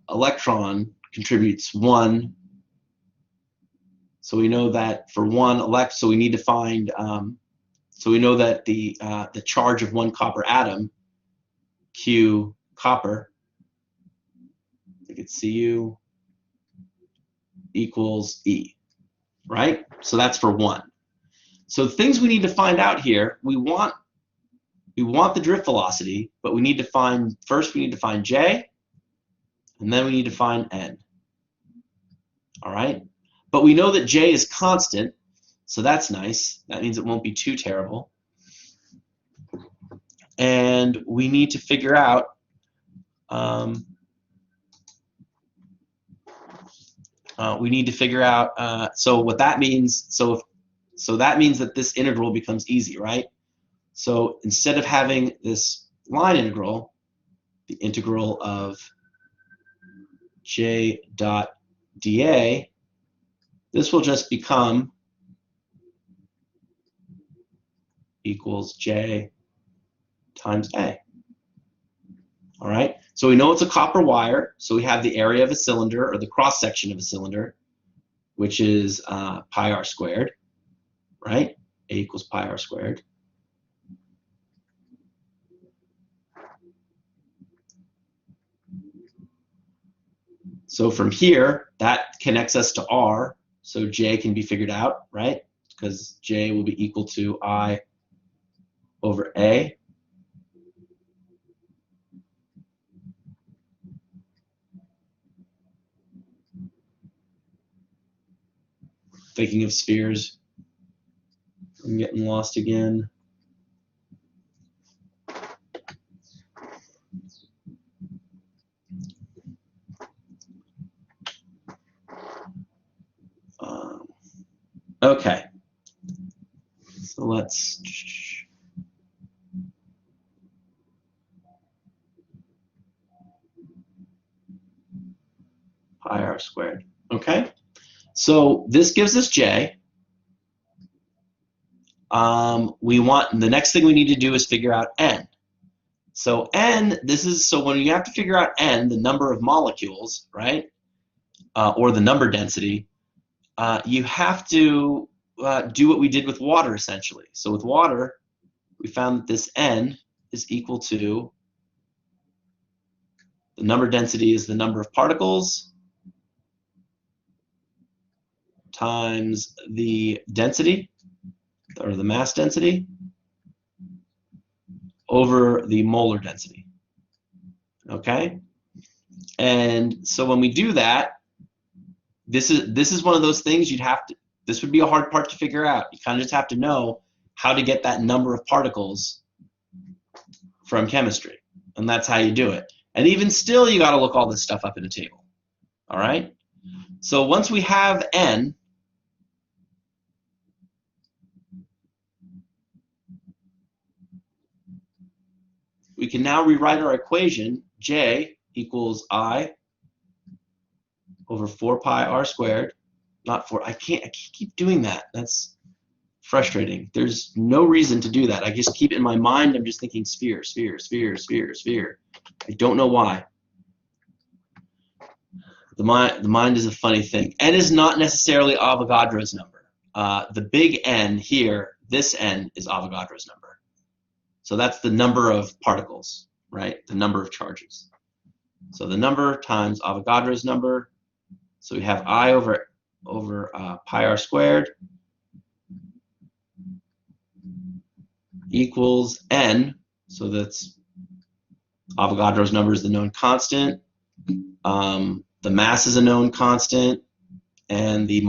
electron contributes one. So we know that for one so we need to find, so we know that the charge of one copper atom, Q copper, I think it's Cu, equals E, right? So that's for one. So things we need to find out here, we want we want the drift velocity, but we need to find, first we need to find J, and then we need to find N. All right? But we know that J is constant, so that's nice. That means it won't be too terrible. And we need to figure out so what that means, so that means that this integral becomes easy, right? So instead of having this line integral, the integral of J dot dA, this will just become equals J times A. All right, so we know it's a copper wire, so we have the area of a cylinder, or the cross section of a cylinder, which is pi r squared, right? A equals pi r squared. So from here, that connects us to R, so J can be figured out, right? Because J will be equal to I over A. Thinking of spheres, I'm getting lost again. Okay, so let's pi r squared. Okay, so this gives us J. We want, the next thing we need to do is figure out N. So N, so when you have to figure out N, the number of molecules, right, or the number density, you have to do what we did with water, essentially. So with water, we found that this N is equal to, the number density is the number of particles times the density, or the mass density, over the molar density. Okay? And so when we do that, this is one of those things this would be a hard part to figure out. You kind of just have to know how to get that number of particles from chemistry. And that's how you do it. And even still, you got to look all this stuff up in a table. All right? So once we have N, we can now rewrite our equation. J equals I over 4 pi r squared. Not 4. I can't keep doing that. That's frustrating. There's no reason to do that. I just keep in my mind, I'm just thinking sphere, sphere, sphere, sphere, sphere. I don't know why. The mind is a funny thing. N is not necessarily Avogadro's number. The big N here, this N is Avogadro's number. So that's the number of particles, right? The number of charges. So the number times Avogadro's number. So we have I over pi r squared equals N. So that's Avogadro's number is the known constant. The mass is a known constant, and the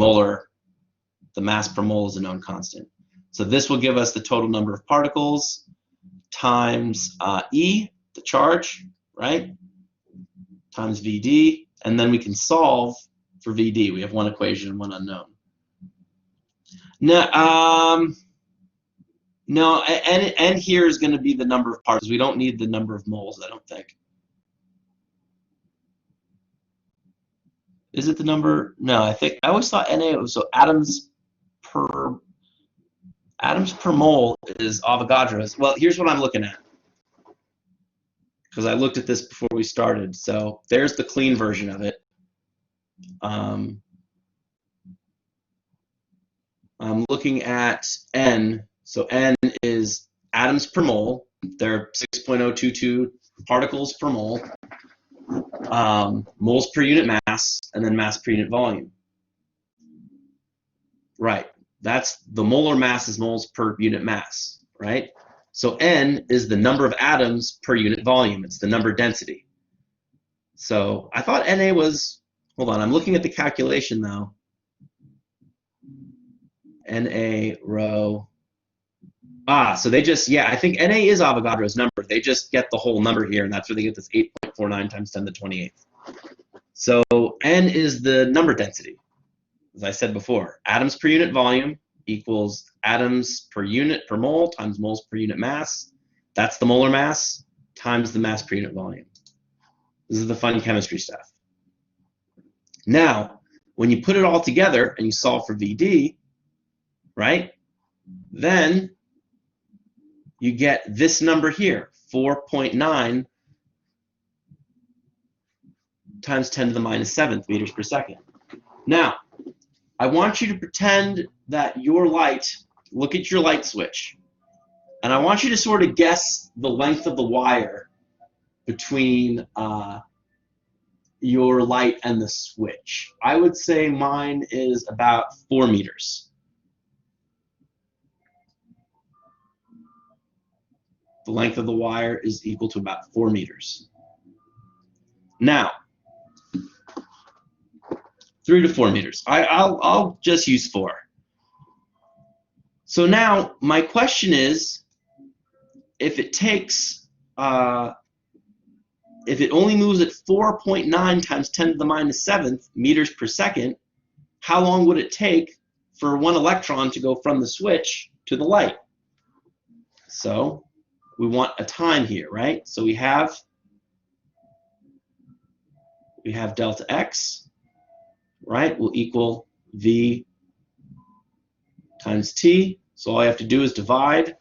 mass per mole is a known constant. So this will give us the total number of particles times E, the charge, right, times VD, and then we can solve for VD. We have one equation and one unknown. Now, no, and here is going to be the number of particles. We don't need the number of moles, I don't think. Is it the number? No, I always thought Na was, so atoms per mole is Avogadro's. Well, here's what I'm looking at, because I looked at this before we started. So there's the clean version of it. I'm looking at N. So N is atoms per mole. They're 6.022 particles per mole. Moles per unit mass, and then mass per unit volume. Right. That's the molar mass is moles per unit mass, right? So N is the number of atoms per unit volume. It's the number density. So I thought Na was, hold on, I'm looking at the calculation though. Na rho. So they just, yeah, I think Na is Avogadro's number. They just get the whole number here, and that's where they get this 8.49 times 10 to the 28th. So N is the number density. As I said before, atoms per unit volume equals atoms per unit per mole times moles per unit mass. That's the molar mass times the mass per unit volume. This is the fun chemistry stuff. Now, when you put it all together and you solve for VD, right, then you get this number here, 4.9 times 10 to the minus 7th meters per second. Now, I want you to pretend that your light, look at your light switch, and I want you to sort of guess the length of the wire between your light and the switch. I would say mine is about 4 meters. The length of the wire is equal to about 4 meters. Now, 3 to 4 meters. I'll just use 4. So now my question is, if it takes, if it only moves at 4.9 times 10 to the minus 7th meters per second, how long would it take for one electron to go from the switch to the light? So we want a time here, right? So we have delta x, right, will equal v times t. So all I have to do is divide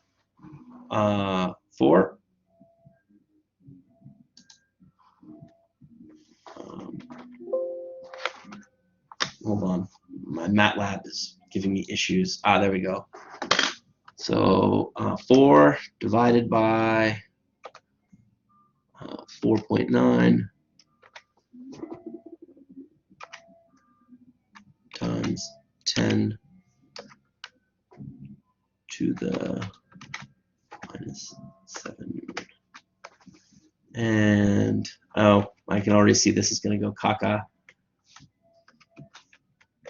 4. Hold on, my MATLAB is giving me issues. There we go. So 4 divided by 4.9 times 10 to the minus 7. And, I can already see this is going to go caca.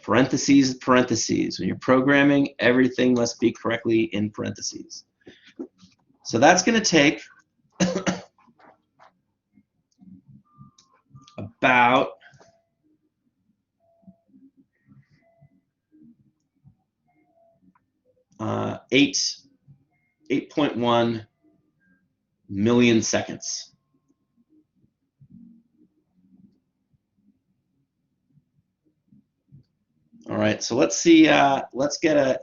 Parentheses, parentheses. When you're programming, everything must be correctly in parentheses. So that's going to take about 8.1 million seconds. All right, so let's see. Let's get a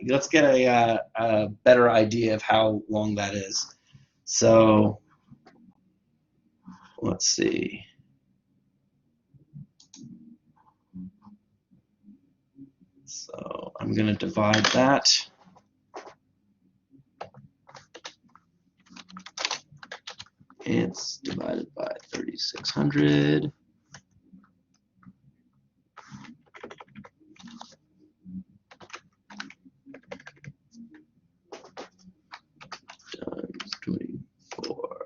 better idea of how long that is. So let's see. So I'm going to divide that. It's divided by 3,600. Times 24.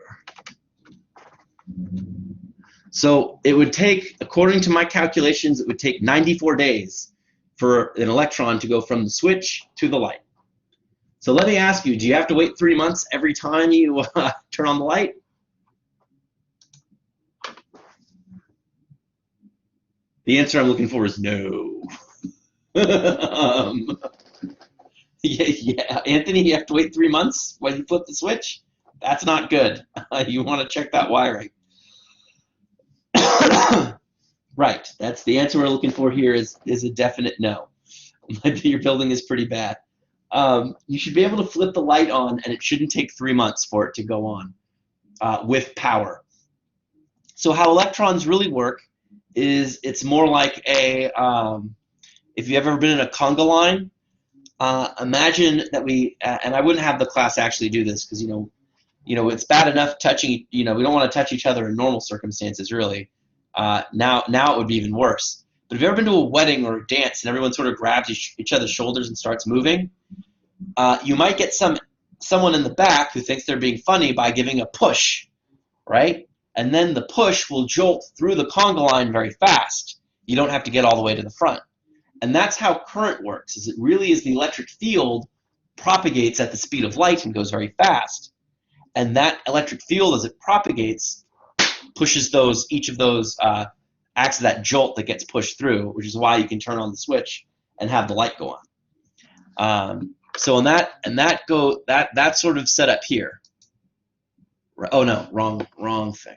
So it would take, according to my calculations, it would take 94 days for an electron to go from the switch to the light. So let me ask you, do you have to wait 3 months every time you turn on the light? The answer I'm looking for is no. Yeah, Anthony, you have to wait 3 months while you flip the switch? That's not good. You want to check that wiring. Right, that's the answer we're looking for here is a definite no. Your building is pretty bad. You should be able to flip the light on, and it shouldn't take 3 months for it to go on with power. So how electrons really work is it's more like a, if you've ever been in a conga line, imagine that we, and I wouldn't have the class actually do this because, you know, it's bad enough touching, we don't want to touch each other in normal circumstances, really. Now it would be even worse. But have you ever been to a wedding or a dance and everyone sort of grabs each other's shoulders and starts moving? You might get some someone in the back who thinks they're being funny by giving a push, right? And then the push will jolt through the conga line very fast. You don't have to get all the way to the front. And that's how current works, is it really is the electric field propagates at the speed of light and goes very fast. And that electric field, as it propagates, pushes each of those acts of that jolt that gets pushed through, which is why you can turn on the switch and have the light go on. So in that's sort of set up here. Oh no, wrong thing.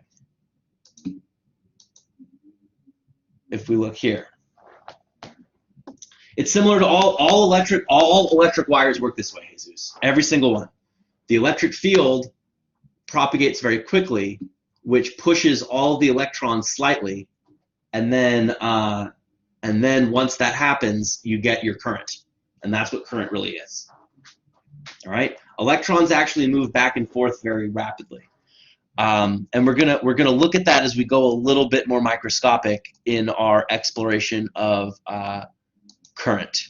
If we look here, it's similar to all electric wires work this way, Jesus. Every single one. The electric field propagates very quickly, which pushes all the electrons slightly, and then once that happens, you get your current, and that's what current really is. All right, electrons actually move back and forth very rapidly, and we're gonna look at that as we go a little bit more microscopic in our exploration of current.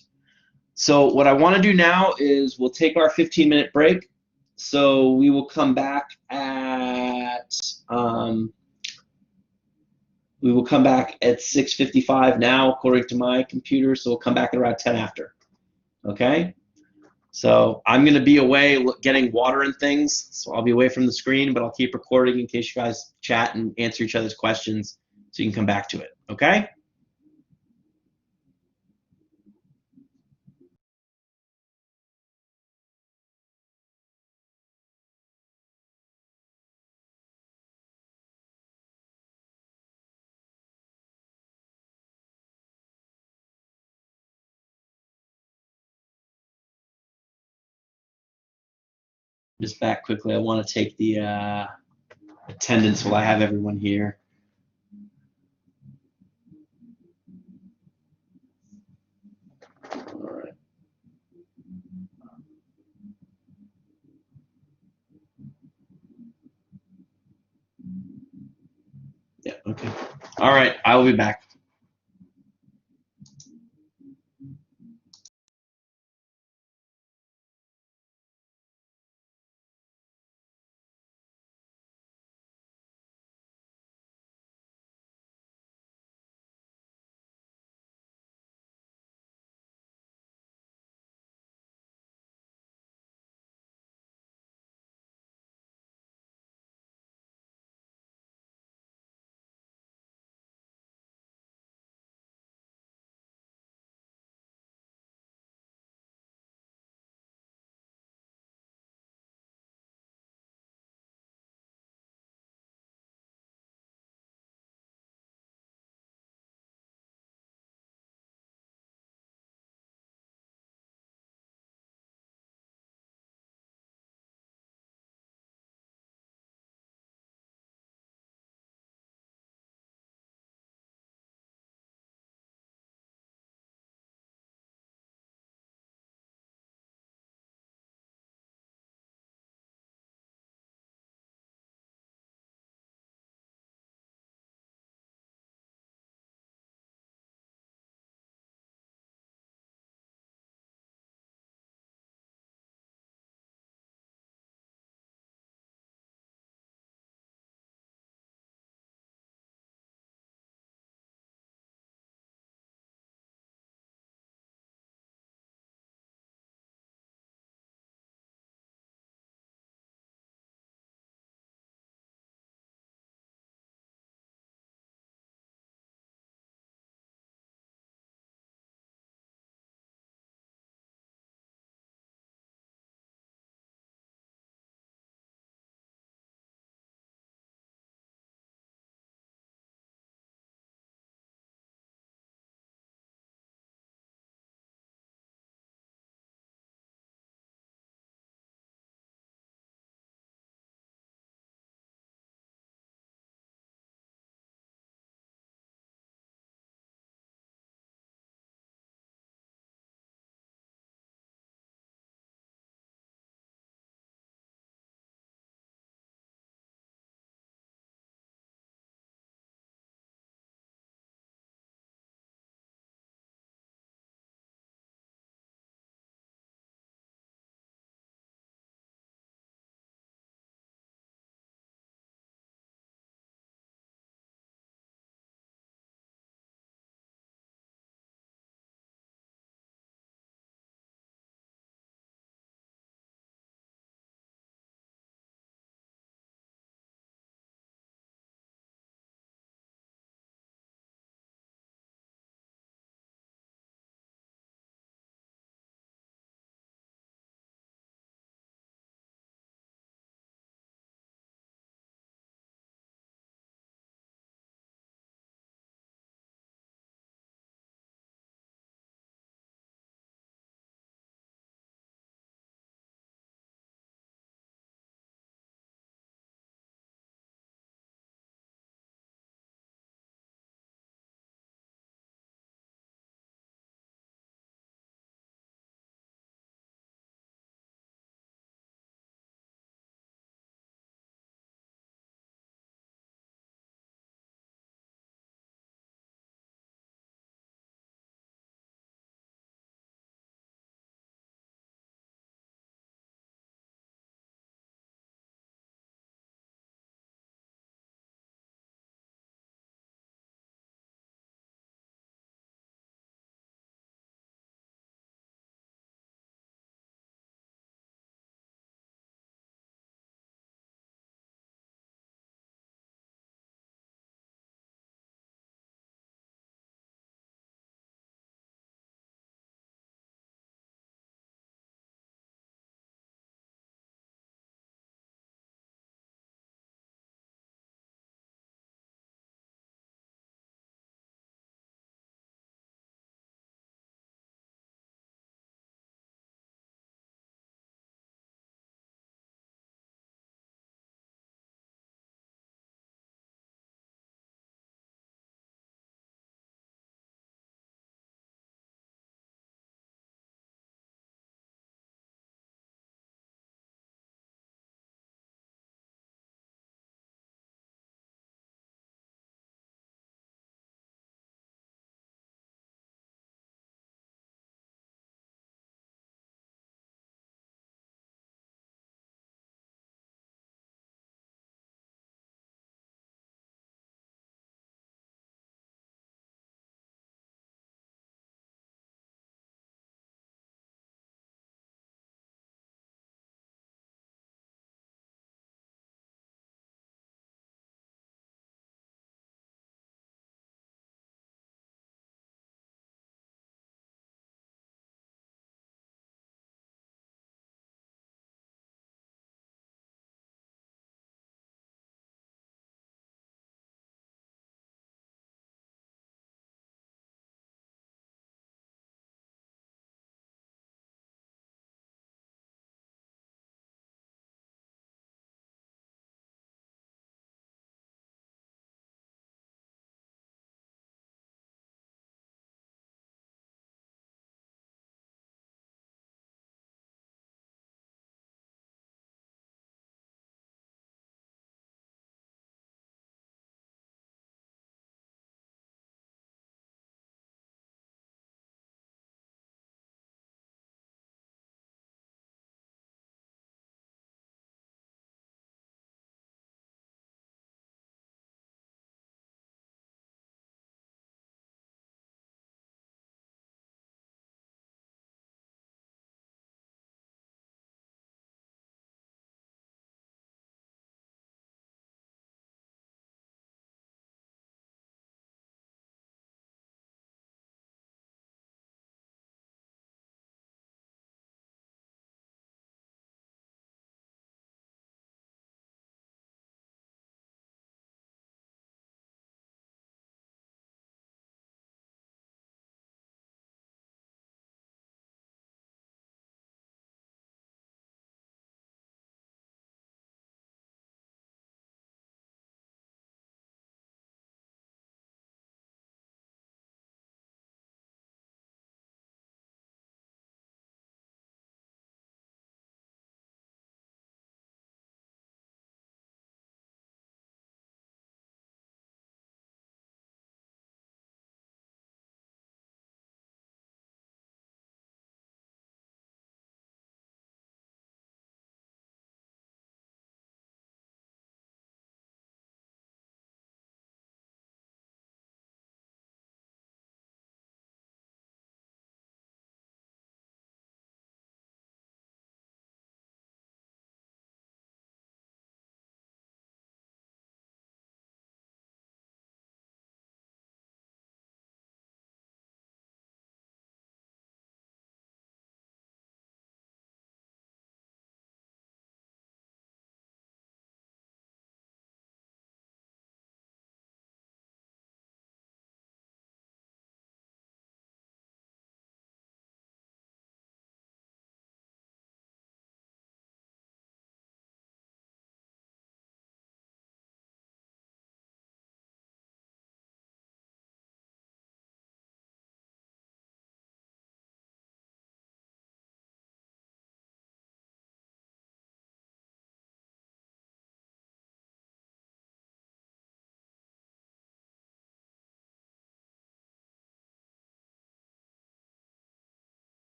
So what I want to do now is we'll take our 15-minute break. So we will come back at 6:55 now, according to my computer. So we'll come back at around 10 after. Okay. So I'm going to be away getting water and things. So I'll be away from the screen, but I'll keep recording in case you guys chat and answer each other's questions, so you can come back to it. Okay. Just back quickly. I want to take the attendance while I have everyone here. All right. Yeah, okay. All right, I will be back.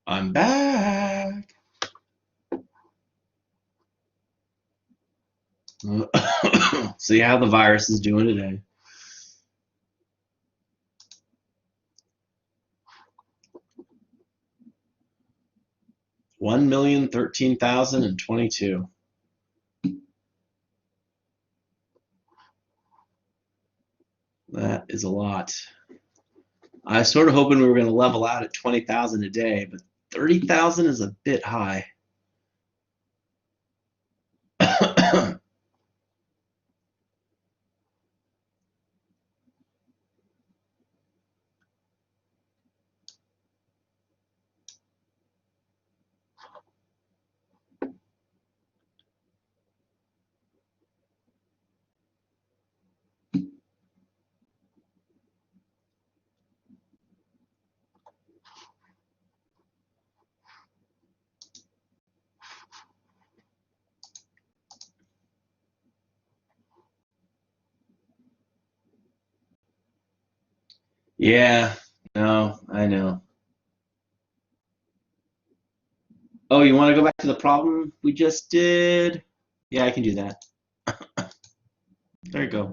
I'm back. See how the virus is doing today. $1,013,022. That is a lot. I was sort of hoping we were going to level out at 20,000 a day, but 30,000 is a bit high. Yeah, no, I know. Oh, you want to go back to the problem we just did? Yeah, I can do that. There you go.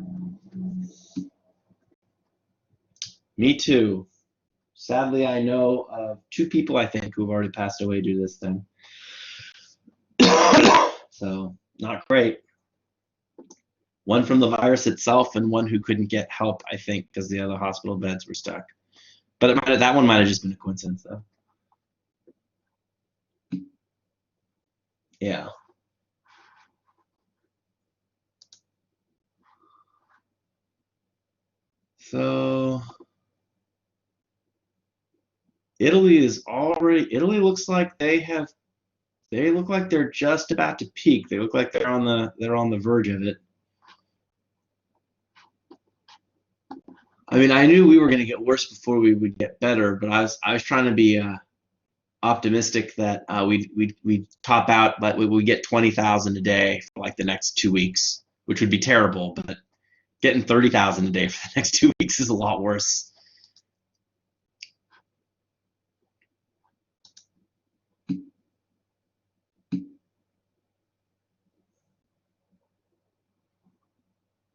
Me too. Sadly, I know of 2 people, I think, who have already passed away due to this thing. So, not great. One from the virus itself and one who couldn't get help, I think, because the other hospital beds were stuck. But that one might have just been a coincidence, though. Yeah. So Italy looks like they look like they're just about to peak. They look like they're on the verge of it. I mean, I knew we were going to get worse before we would get better, but I was trying to be optimistic that we'd top out, but we would get 20,000 a day for like the next 2 weeks, which would be terrible. But getting 30,000 a day for the next 2 weeks is a lot worse.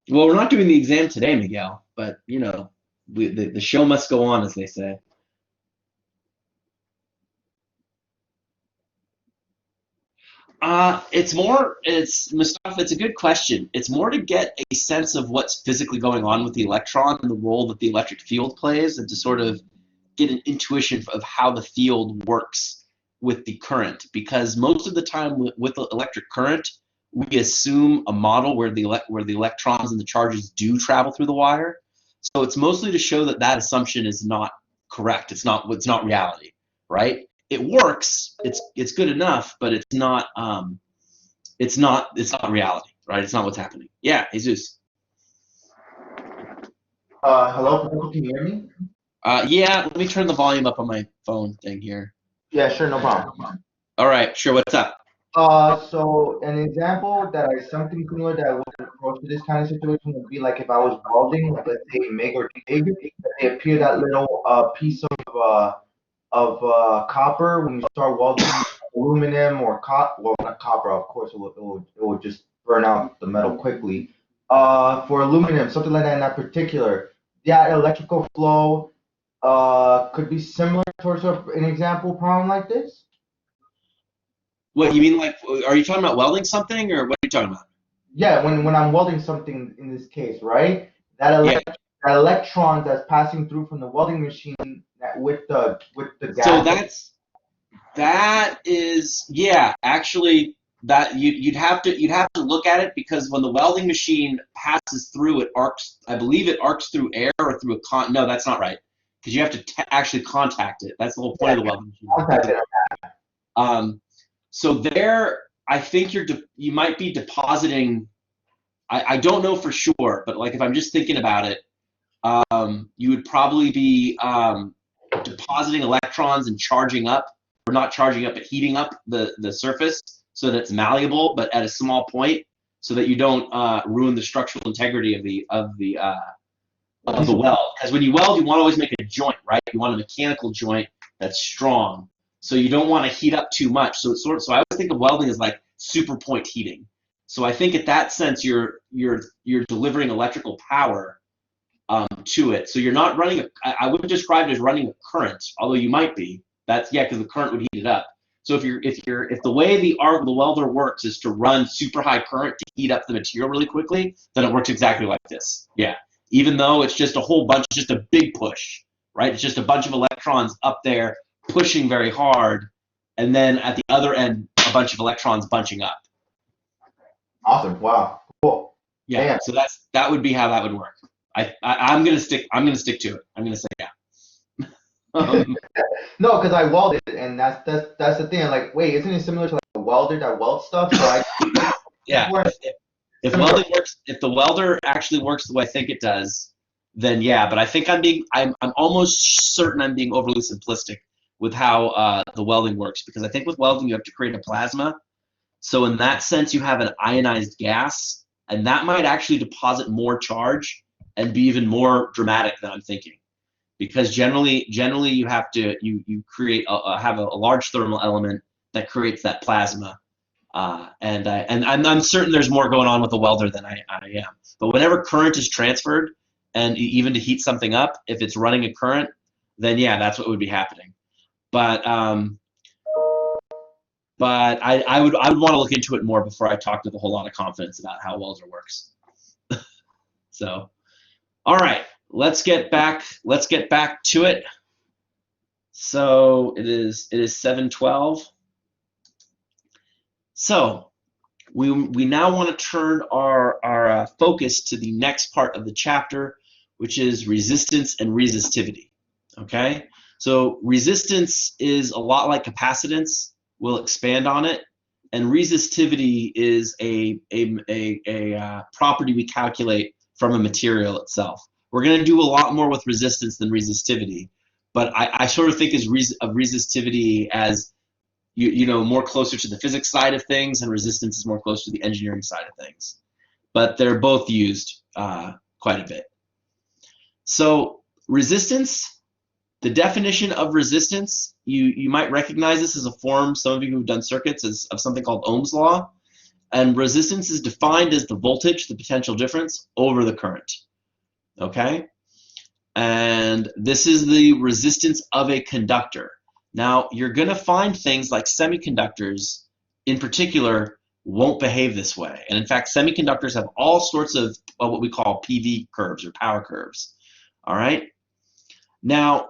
Well, we're not doing the exam today, Miguel, but you know, the show must go on, as they say. Mustafa, it's a good question. It's more to get a sense of what's physically going on with the electron and the role that the electric field plays, and to sort of get an intuition of how the field works with the current. Because most of the time with the electric current, we assume a model where the electrons and the charges do travel through the wire. So it's mostly to show that that assumption is not correct. It's not reality, right? It works. It's good enough, but it's not reality, right? It's not what's happening. Yeah, Jesus. Hello, Professor, can you hear me? Yeah, let me turn the volume up on my phone thing here. Yeah, sure, no problem. All right, sure. What's up? So an example that is something similar that I would approach to this kind of situation would be like if I was welding, like let's say MIG or TIG, that they appear that little piece of copper when you start welding aluminum or well, not copper, of course, it will just burn out the metal quickly. For aluminum, something like that in that particular, yeah, electrical flow could be similar towards an example problem like this. What you mean? Like, are you talking about welding something, or what are you talking about? Yeah, when I'm welding something in this case, right? That Yeah. that electrons that's passing through from the welding machine with the So gas. that is, yeah, actually, that you'd have to look at it, because when the welding machine passes through, it arcs. I believe it arcs through air or through a No, that's not right, because you have to actually contact it. That's the whole point of the welding machine. Contact it. So there, I think you might be depositing. I don't know for sure, but like if I'm just thinking about it, you would probably be depositing electrons and charging up, or not charging up, but heating up the surface so that it's malleable, but at a small point, so that you don't ruin the structural integrity of the weld. Because when you weld, you want to always make a joint, right? You want a mechanical joint that's strong. So you don't want to heat up too much. So it's so I always think of welding as like super point heating. So I think in that sense you're delivering electrical power to it. So you're not running I wouldn't describe it as running a current, although you might be. That's because the current would heat it up. So if the way the welder works is to run super high current to heat up the material really quickly, then it works exactly like this. Yeah. Even though it's just a whole bunch, just a big push, right? It's just a bunch of electrons up there pushing very hard, and then at the other end, a bunch of electrons bunching up. Awesome. Wow. Cool. Yeah. Damn. So that would be how that would work. I'm gonna stick to it. I'm gonna say yeah. No, because I welded, and that's the thing. I'm like, wait, isn't it similar to like a welder that welds stuff? So yeah. If welding works, if the welder actually works the way I think it does, then yeah. But I think I'm almost certain I'm being overly simplistic with how the welding works, because I think with welding you have to create a plasma. So in that sense, you have an ionized gas, and that might actually deposit more charge and be even more dramatic than I'm thinking. Because generally you have to you create have a large thermal element that creates that plasma, and I'm certain there's more going on with the welder than I am. But whenever current is transferred, and even to heat something up, if it's running a current, then yeah, that's what would be happening. But I would want to look into it more before I talk with a whole lot of confidence about how a welder works. So, all right. Let's get back to it. So it is 7:12. So we now want to turn our focus to the next part of the chapter, which is resistance and resistivity. Okay. So resistance is a lot like capacitance. We'll expand on it, and resistivity is a property we calculate from a material itself. We're going to do a lot more with resistance than resistivity, but I sort of think of resistivity as you know, more closer to the physics side of things, and resistance is more close to the engineering side of things. But they're both used quite a bit. So resistance, the definition of resistance, you might recognize this as a form, some of you who've done circuits, of something called Ohm's law. And resistance is defined as the voltage, the potential difference, over the current. Okay? And this is the resistance of a conductor. Now, you're going to find things like semiconductors, in particular, won't behave this way. And in fact, semiconductors have all sorts of what we call PV curves or power curves. All right? Now,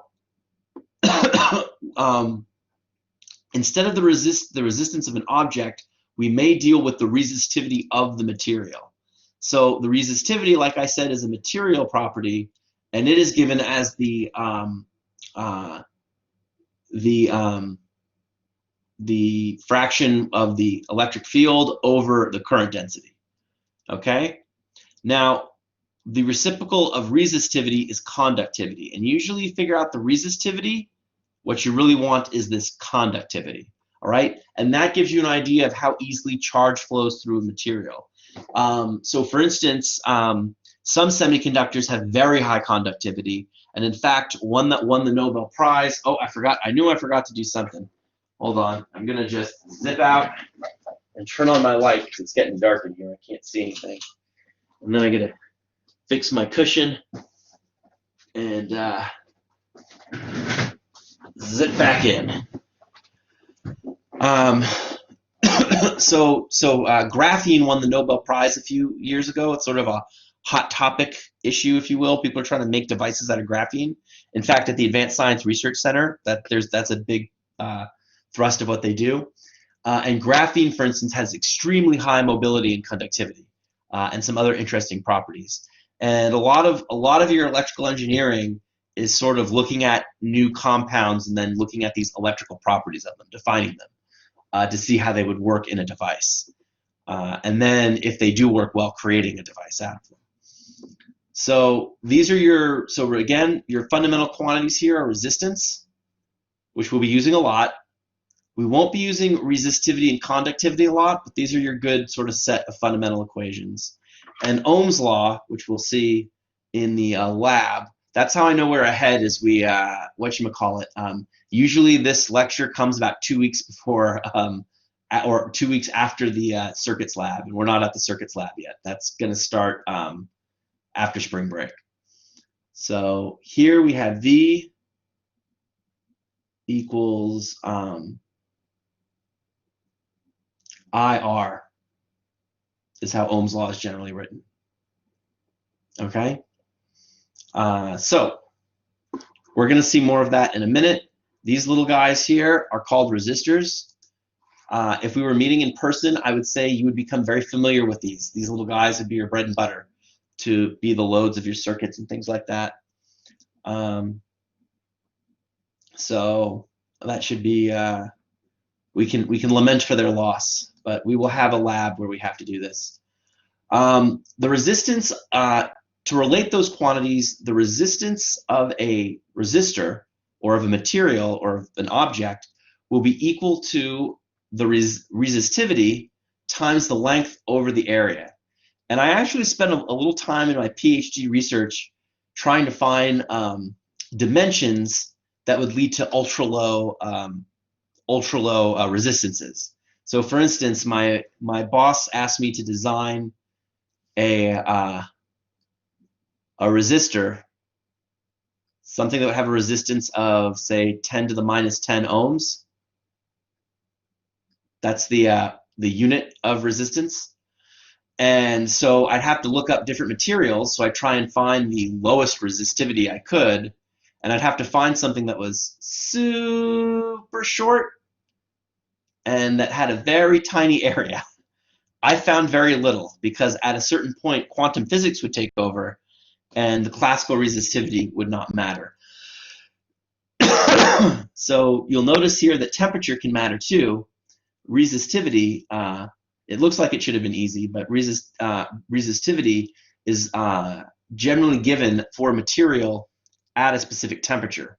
instead of the resistance of an object, we may deal with the resistivity of the material. So the resistivity, like I said, is a material property, and it is given as the fraction of the electric field over the current density. Okay? Now, the reciprocal of resistivity is conductivity, and usually you figure out the resistivity, what you really want is this conductivity. All right, and that gives you an idea of how easily charge flows through a material. So for instance, some semiconductors have very high conductivity, and in fact, one that won the Nobel Prize, oh, I knew I forgot to do something. Hold on, I'm gonna just zip out and turn on my light because it's getting dark in here, I can't see anything. And then I gotta fix my cushion and zip back in. So graphene won the Nobel Prize a few years ago. It's sort of a hot topic issue, if you will. People are trying to make devices out of graphene. In fact, at the Advanced Science Research Center, that's a big thrust of what they do. And graphene, for instance, has extremely high mobility and conductivity, and some other interesting properties. And a lot of your electrical engineering is sort of looking at new compounds and then looking at these electrical properties of them, defining them, to see how they would work in a device. And then if they do work well, creating a device out of them. So these are again, your fundamental quantities here are resistance, which we'll be using a lot. We won't be using resistivity and conductivity a lot, but these are your good sort of set of fundamental equations. And Ohm's law, which we'll see in the lab. That's how I know we're ahead. Is we usually this lecture comes about 2 weeks before or 2 weeks after the circuits lab, and we're not at the circuits lab yet. That's going to start after spring break. So here we have V equals IR is how Ohm's law is generally written. Okay, so we're going to see more of that in a minute. These little guys here are called resistors. If we were meeting in person, I would say you would become very familiar with these. These little guys would be your bread and butter to be the loads of your circuits and things like that. So that should be, we can lament for their loss, but we will have a lab where we have to do this. The resistance, to relate those quantities, the resistance of a resistor or of a material or of an object will be equal to the resistivity times the length over the area. And I actually spent a little time in my PhD research trying to find dimensions that would lead to ultra low resistances. So for instance, my boss asked me to design a resistor, something that would have a resistance of, say, 10 to the minus 10 ohms. That's the unit of resistance. And so I'd have to look up different materials, so I try and find the lowest resistivity I could, and I'd have to find something that was super short and that had a very tiny area. I found very little because at a certain point quantum physics would take over and the classical resistivity would not matter. So you'll notice here that temperature can matter too. Resistivity, it looks like it should have been easy, but resistivity is generally given for a material at a specific temperature.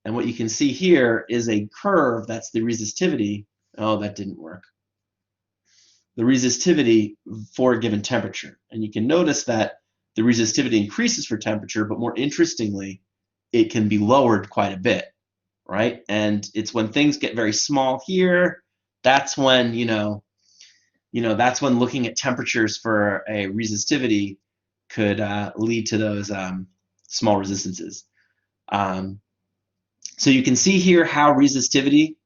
And what you can see here is a curve that's the resistivity. Oh, that didn't work. The resistivity for a given temperature. And you can notice that the resistivity increases for temperature, but more interestingly, it can be lowered quite a bit, right? And it's when things get very small here, that's when, that's when looking at temperatures for a resistivity could lead to those small resistances. So you can see here how resistivity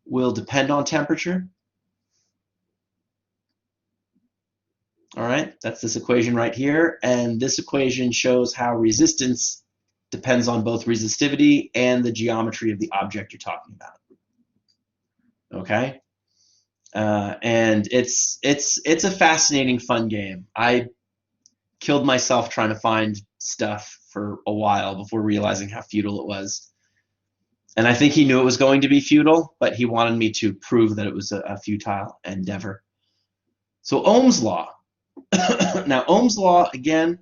will depend on temperature. All right, that's this equation right here, and this equation shows how resistance depends on both resistivity and the geometry of the object you're talking about. Okay, and it's a fascinating, fun game. I killed myself trying to find stuff for a while before realizing how futile it was. And I think he knew it was going to be futile, but he wanted me to prove that it was a futile endeavor. So Ohm's law. Now, Ohm's law, again,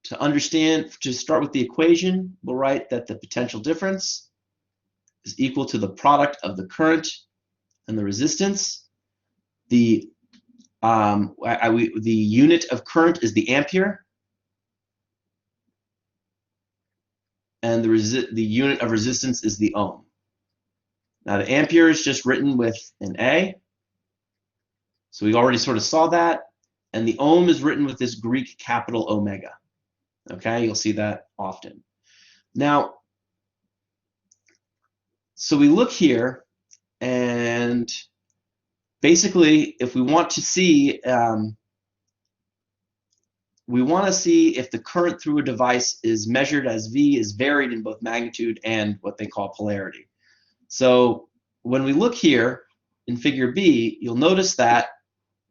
to understand, to start with the equation, we'll write that the potential difference is equal to the product of the current and the resistance. The unit of current is the ampere, and the unit of resistance is the ohm. Now, the ampere is just written with an A, so we already sort of saw that, and the ohm is written with this Greek capital omega. Okay, you'll see that often. Now, so we look here, and basically, if we want to see, if the current through a device is measured as V is varied in both magnitude and what they call polarity. So when we look here in figure B, you'll notice that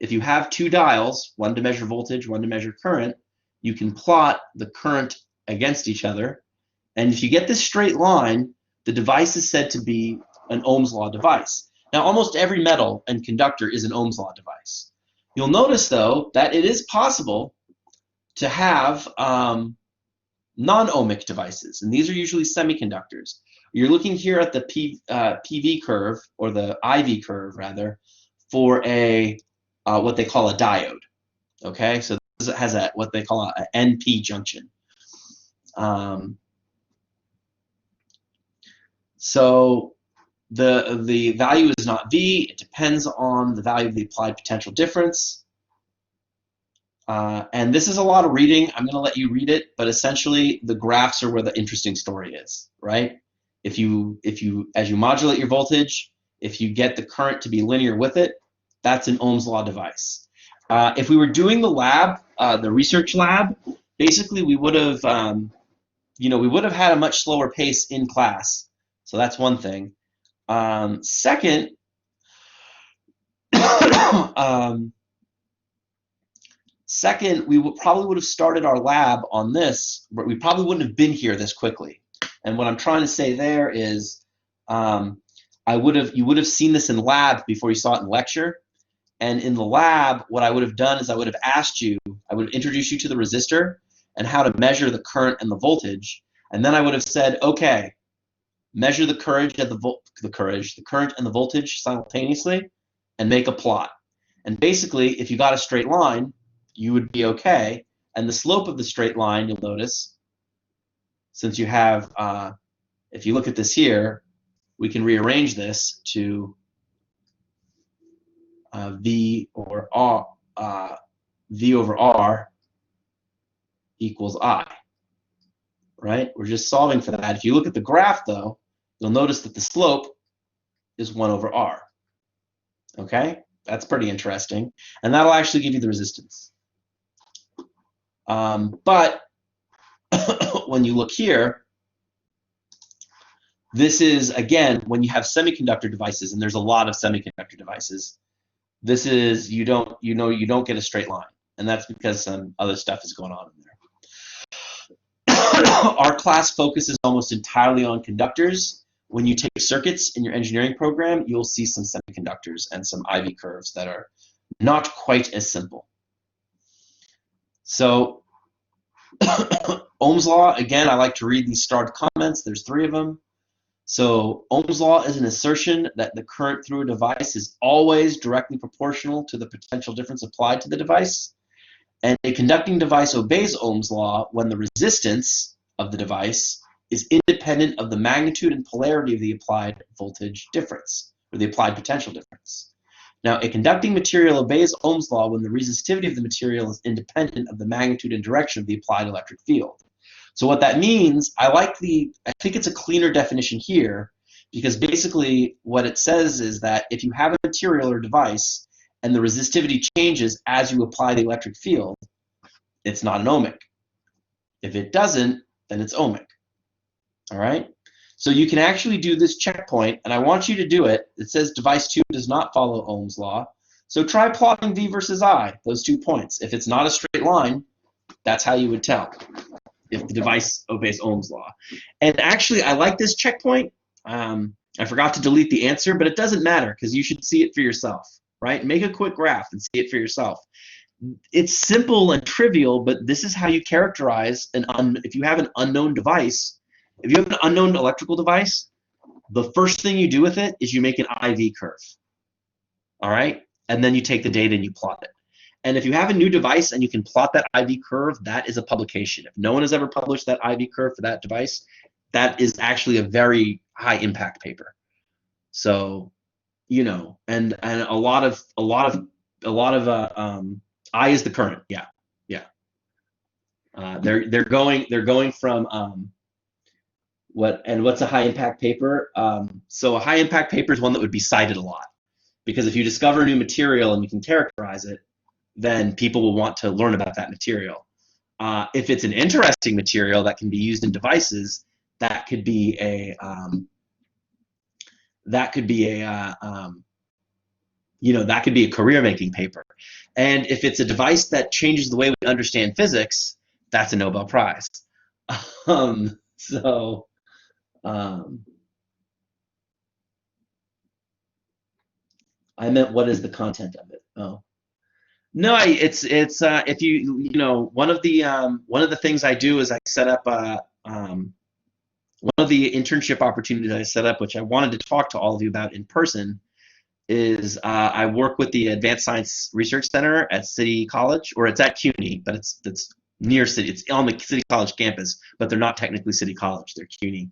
if you have two dials, one to measure voltage, one to measure current, you can plot the current against each other. And if you get this straight line, the device is said to be an Ohm's law device. Now, almost every metal and conductor is an Ohm's law device. You'll notice, though, that it is possible to have non-ohmic devices, and these are usually semiconductors. You're looking here at the PV curve, or the IV curve, rather, for a what they call a diode. Okay, so has a what they call a NP junction. So the value is not V. It depends on the value of the applied potential difference. And this is a lot of reading. I'm going to let you read it, but essentially the graphs are where the interesting story is, right? As you modulate your voltage, if you get the current to be linear with it, that's an Ohm's law device. If we were doing the lab, the research lab, basically we would have, we would have had a much slower pace in class. So that's one thing. Second, Second, we probably would have started our lab on this, but we probably wouldn't have been here this quickly. And what I'm trying to say there is, you would have seen this in lab before you saw it in lecture. And in the lab, what I would have done is I would have asked you, I would have introduced you to the resistor and how to measure the current and the voltage. And then I would have said, okay, measure the current and the voltage simultaneously and make a plot. And basically, if you got a straight line, you would be okay. And the slope of the straight line, you'll notice, since you have, if you look at this here, we can rearrange this to V over R equals I, right? We're just solving for that. If you look at the graph, though, you'll notice that the slope is 1 over R, okay? That's pretty interesting. And that'll actually give you the resistance. But when you look here, this is, again, when you have semiconductor devices, and there's a lot of semiconductor devices, this is, you don't get a straight line. And that's because some other stuff is going on in there. Our class focuses almost entirely on conductors. When you take circuits in your engineering program, you'll see some semiconductors and some IV curves that are not quite as simple. So Ohm's law, again, I like to read these starred comments. There's 3 of them. So Ohm's law is an assertion that the current through a device is always directly proportional to the potential difference applied to the device. And a conducting device obeys Ohm's law when the resistance of the device is independent of the magnitude and polarity of the applied voltage difference, or the applied potential difference. Now, a conducting material obeys Ohm's law when the resistivity of the material is independent of the magnitude and direction of the applied electric field. So what that means, I think it's a cleaner definition here, because basically what it says is that if you have a material or device and the resistivity changes as you apply the electric field, it's not an ohmic. If it doesn't, then it's ohmic. All right? So you can actually do this checkpoint, and I want you to do it. It says device 2 does not follow Ohm's law. So try plotting V versus I, those 2 points. If it's not a straight line, that's how you would tell if the device obeys Ohm's law. And actually, I like this checkpoint. I forgot to delete the answer, but it doesn't matter because you should see it for yourself, right? Make a quick graph and see it for yourself. It's simple and trivial, but this is how you characterize if you have an unknown device. If you have an unknown electrical device, the first thing you do with it is you make an IV curve, all right? And then you take the data and you plot it. And if you have a new device and you can plot that IV curve, that is a publication. If no one has ever published that IV curve for that device, that is actually a very high impact paper. So, and a lot of I is the current, yeah. They're going from what's a high impact paper? So a high impact paper is one that would be cited a lot, because if you discover a new material and you can characterize it, then people will want to learn about that material. If it's an interesting material that can be used in devices, that could be a career-making paper. And if it's a device that changes the way we understand physics, that's a Nobel Prize. I meant, what is the content of it? Oh, no, it's if one of the things I do is I set up one of the internship opportunities I set up, which I wanted to talk to all of you about in person, is I work with the Advanced Science Research Center at City College, or it's at CUNY, but it's near City. It's on the City College campus, but they're not technically City College. They're CUNY.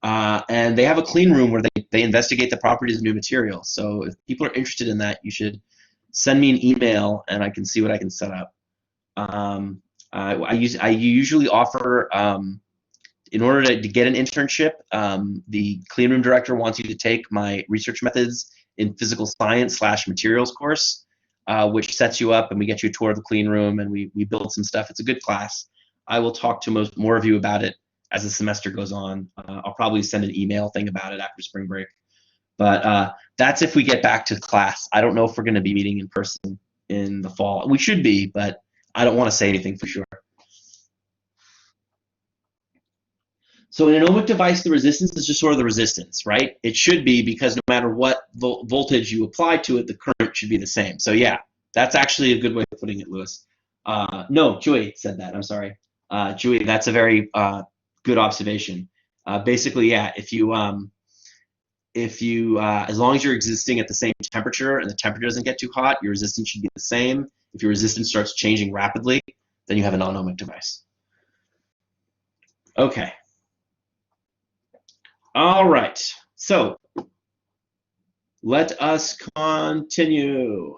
And they have a clean room where they investigate the properties of new materials. So if people are interested in that, you should send me an email, and I can see what I can set up. I usually offer, in order to get an internship, the clean room director wants you to take my research methods in physical science / materials course, which sets you up, and we get you a tour of the clean room, and we build some stuff. It's a good class. I will talk to more of you about it as the semester goes on. I'll probably send an email thing about it after spring break. But that's if we get back to class. I don't know if we're going to be meeting in person in the fall. We should be, but I don't want to say anything for sure. So in an ohmic device, the resistance is just sort of the resistance, right? It should be, because no matter what voltage you apply to it, the current should be the same. So yeah, that's actually a good way of putting it, Lewis. No, Joey said that. I'm sorry. Joey, that's a very good observation. Basically, yeah, if you as long as you're existing at the same temperature and the temperature doesn't get too hot, your resistance should be the same. If your resistance starts changing rapidly, then you have a non-ohmic device. Okay. All right, so let us continue.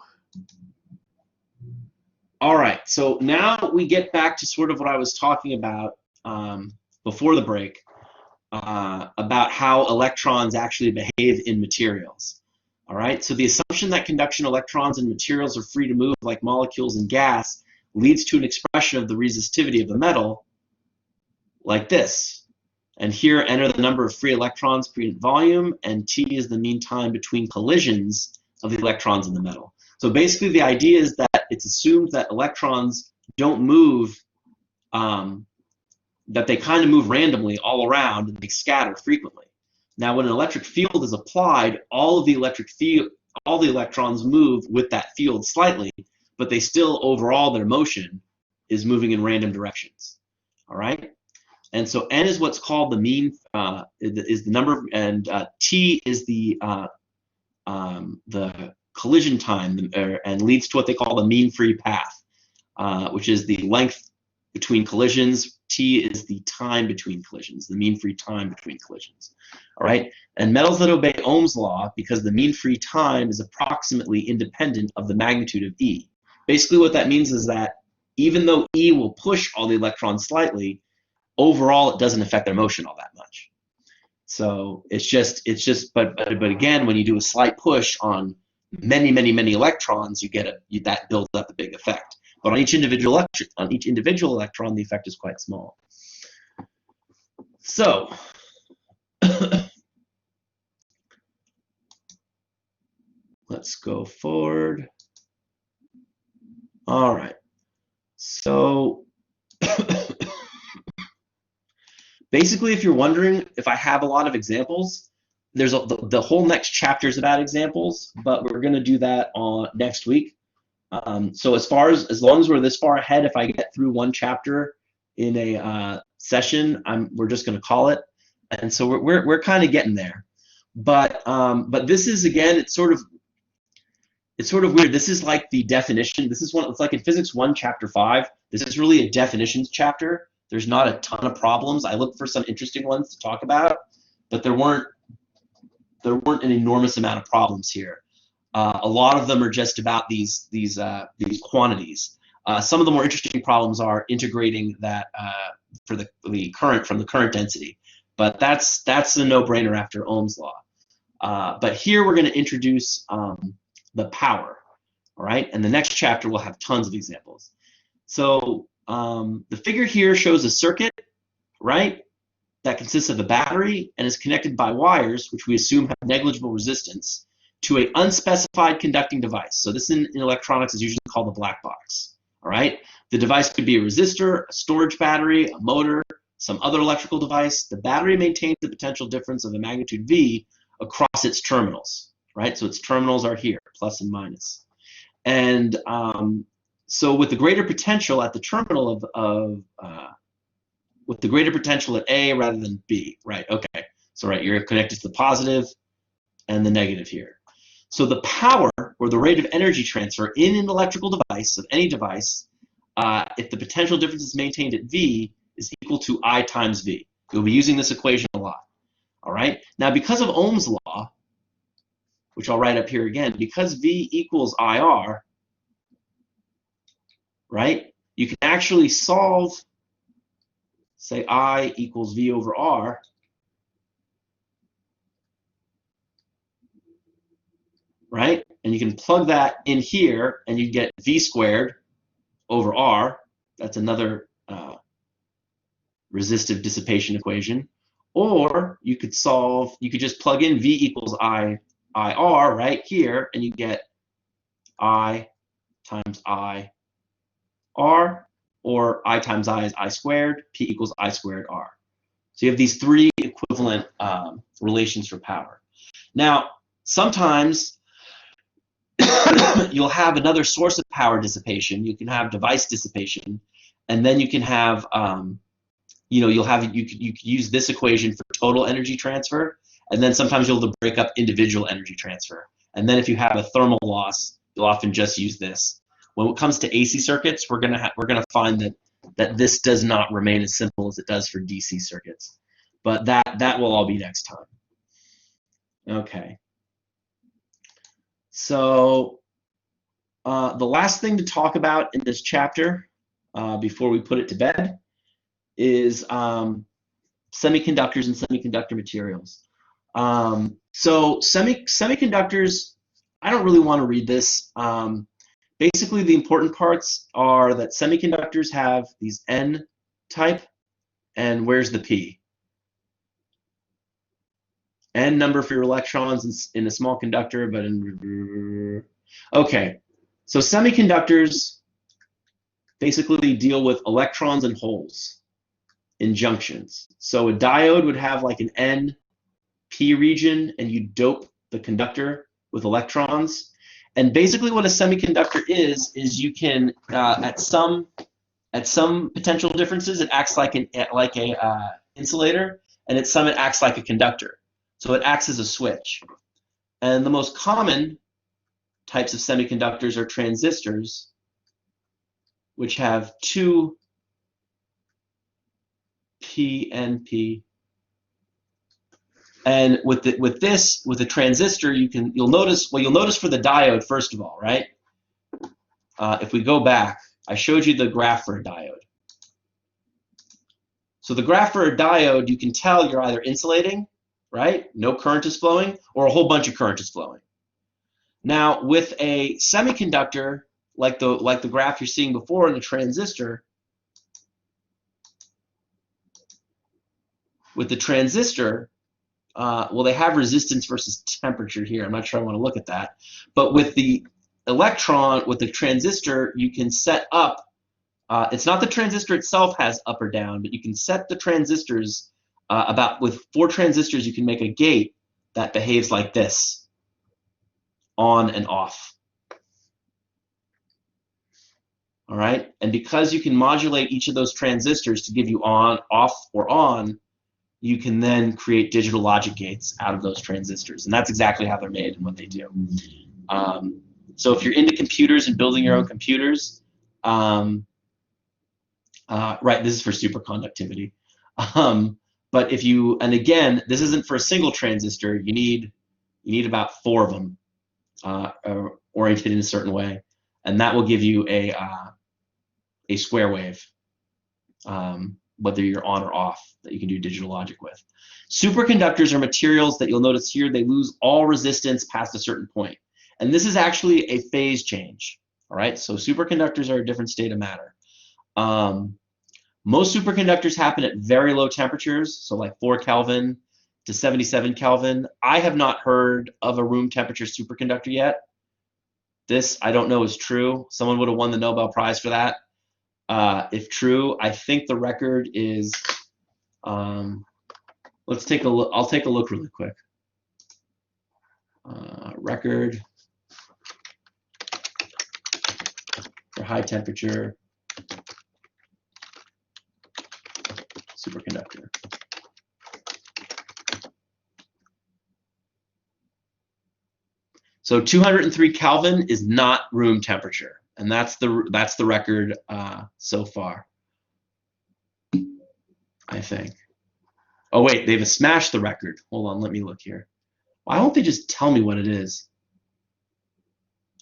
All right, so now we get back to sort of what I was talking about before the break, about how electrons actually behave in materials. All right, so the assumption that conduction electrons in materials are free to move like molecules in gas leads to an expression of the resistivity of a metal like this. And here, enter the number of free electrons per unit volume, and T is the mean time between collisions of the electrons in the metal. So basically, the idea is that it's assumed that electrons don't move, that they kind of move randomly all around, and they scatter frequently. Now, when an electric field is applied, all the electrons move with that field slightly, but they still, overall, their motion is moving in random directions. All right? And so n is what's called the mean, is the number, and t is the collision time, and leads to what they call the mean free path, which is the length between collisions. T is the time between collisions, the mean free time between collisions. All right, and metals that obey Ohm's law, because the mean free time is approximately independent of the magnitude of E. Basically, what that means is that even though E will push all the electrons slightly, overall, it doesn't affect their motion all that much. So it's just, but again, when you do a slight push on many electrons, you get that builds up a big effect. But on each individual electron, the effect is quite small. So let's go forward. All right. So basically, if you're wondering if I have a lot of examples, there's the whole next chapter is about examples, but we're going to do that on next week. So as long as we're this far ahead, if I get through one chapter in a session, we're just going to call it. And so we're kind of getting there. But this is, again, it's sort of weird. This is like the definition. This is it's like in Physics 1, Chapter 5. This is really a definitions chapter. There's not a ton of problems. I looked for some interesting ones to talk about, but there weren't an enormous amount of problems here. A lot of them are just about these quantities. Some of the more interesting problems are integrating that for the current from the current density, but that's a no-brainer after Ohm's law. But here we're going to introduce the power, all right? And the next chapter will have tons of examples. So the figure here shows a circuit, right, that consists of a battery and is connected by wires, which we assume have negligible resistance, to an unspecified conducting device. So this in electronics is usually called the black box, all right? The device could be a resistor, a storage battery, a motor, some other electrical device. The battery maintains the potential difference of a magnitude V across its terminals, right? So its terminals are here, plus and minus. And so with the greater potential at the terminal with the greater potential at A rather than B, right? Okay, so right, you're connected to the positive and the negative here. So the power, or the rate of energy transfer in an electrical device, of any device, if the potential difference is maintained at V, is equal to I times V. You'll be using this equation a lot. All right? Now, because of Ohm's law, which I'll write up here again, because V equals IR, right, you can actually solve, say, I equals V over R, right? And you can plug that in here, and you get V squared over R. That's another resistive dissipation equation. Or you could just plug in V equals IR right here, and you get I times I R, or I times I is I squared, P equals I squared R. So you have these three equivalent relations for power. Now, sometimes you'll have another source of power dissipation. You can have device dissipation, and then you can have, you could use this equation for total energy transfer, and then sometimes you'll have to break up individual energy transfer. And then if you have a thermal loss, you'll often just use this. When it comes to AC circuits, we're gonna find that this does not remain as simple as it does for DC circuits. But that will all be next time. Okay. So the last thing to talk about in this chapter before we put it to bed is semiconductors and semiconductor materials. So semiconductors, I don't really want to read this. Basically, the important parts are that semiconductors have these N type, and where's the P? N number for your electrons in a small conductor, but in... Okay, so semiconductors basically deal with electrons and holes in junctions. So a diode would have like an N-P region, and you dope the conductor with electrons. And basically what a semiconductor is you can, at some potential differences, it acts like an insulator, and at some it acts like a conductor. So it acts as a switch. And the most common types of semiconductors are transistors, which have two PNP. And with the transistor, you'll notice for the diode, first of all, right? If we go back, I showed you the graph for a diode. So the graph for a diode, you can tell you're either insulating, right? No current is flowing, or a whole bunch of current is flowing. Now, with a semiconductor, like the graph you're seeing before in the transistor, with the transistor, well, they have resistance versus temperature here. I'm not sure I want to look at that. But with the electron, with the transistor, you can set up, it's not the transistor itself has up or down, but you can set the transistors, with 4 transistors, you can make a gate that behaves like this, on and off. All right? And because you can modulate each of those transistors to give you on, off, or on, you can then create digital logic gates out of those transistors. And that's exactly how they're made and what they do. So if you're into computers and building your own computers, right, this is for superconductivity. But if you, and again, this isn't for a single transistor. You need about 4 of them oriented in a certain way. And that will give you a square wave. Whether you're on or off, that you can do digital logic with. Superconductors are materials that you'll notice here, they lose all resistance past a certain point. And this is actually a phase change, all right? So superconductors are a different state of matter. Most superconductors happen at very low temperatures, so like 4 Kelvin to 77 Kelvin. I have not heard of a room temperature superconductor yet. This, I don't know, is true. Someone would have won the Nobel Prize for that. If true, I think the record is, let's take a look. I'll take a look really quick. Record for high temperature superconductor. So 203 Kelvin is not room temperature, and that's the record so far, I think. Oh wait, they've smashed the record. Hold on, let me look here. Why don't they just tell me what it is?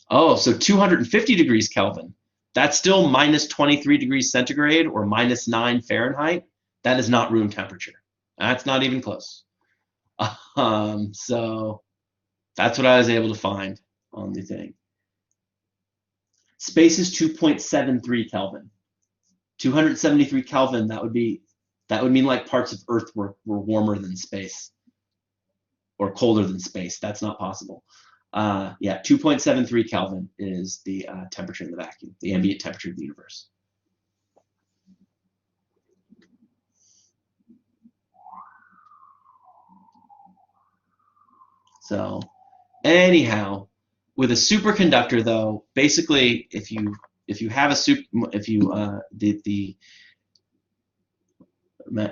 Oh, so 250 degrees Kelvin. That's still minus 23 degrees centigrade or minus 9 Fahrenheit. That is not room temperature. That's not even close. So that's what I was able to find on the thing. Space is 2.73 Kelvin. 273 Kelvin, that would mean like parts of Earth were warmer than space or colder than space. That's not possible. Yeah, 2.73 Kelvin is the temperature in the vacuum, the ambient temperature of the universe. So anyhow, with a superconductor though, basically if you have a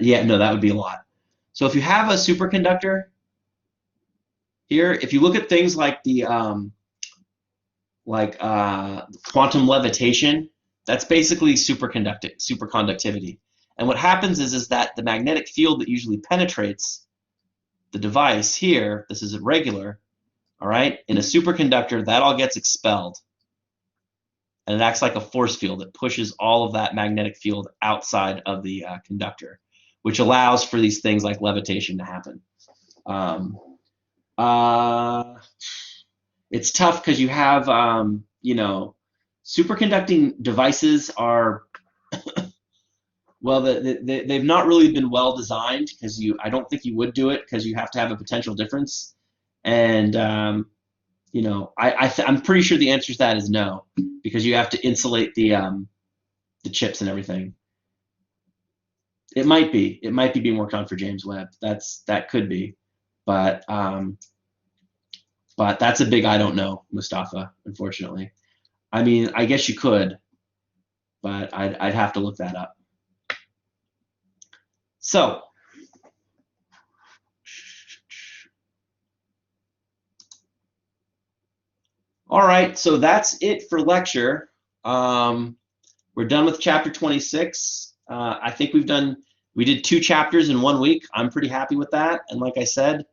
yeah, no, that would be a lot. So if you have a superconductor here, if you look at things like the quantum levitation, that's basically superconductivity. And what happens is that the magnetic field that usually penetrates the device here, this is irregular, all right? In a superconductor, that all gets expelled. And it acts like a force field. It pushes all of that magnetic field outside of the conductor, which allows for these things like levitation to happen. It's tough because you have, superconducting devices are, well, they've not really been well designed because I don't think you would do it because you have to have a potential difference. And, I'm pretty sure the answer to that is no, because you have to insulate the chips and everything. It might be being worked on for James Webb. That could be, but that's a big I don't know, Mustafa, unfortunately. I mean, I guess you could, but I'd have to look that up. So, all right, so that's it for lecture. We're done with chapter 26. I think we did 2 chapters in 1 week. I'm pretty happy with that. And like I said,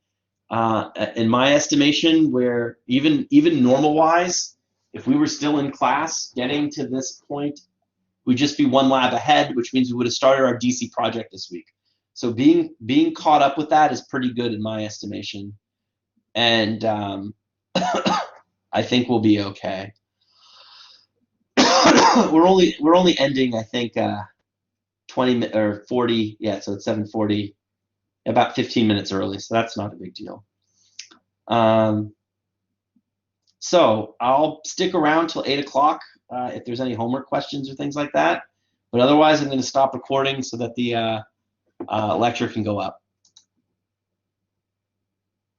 in my estimation, where even normal-wise, if we were still in class, getting to this point, we'd just be 1 lab ahead, which means we would have started our DC project this week. So being caught up with that is pretty good in my estimation, and I think we'll be okay. we're only ending, I think, 20 or 40. Yeah, so it's 7:40, about 15 minutes early. So that's not a big deal. So I'll stick around till 8 o'clock if there's any homework questions or things like that. But otherwise, I'm going to stop recording so that the lecture can go up.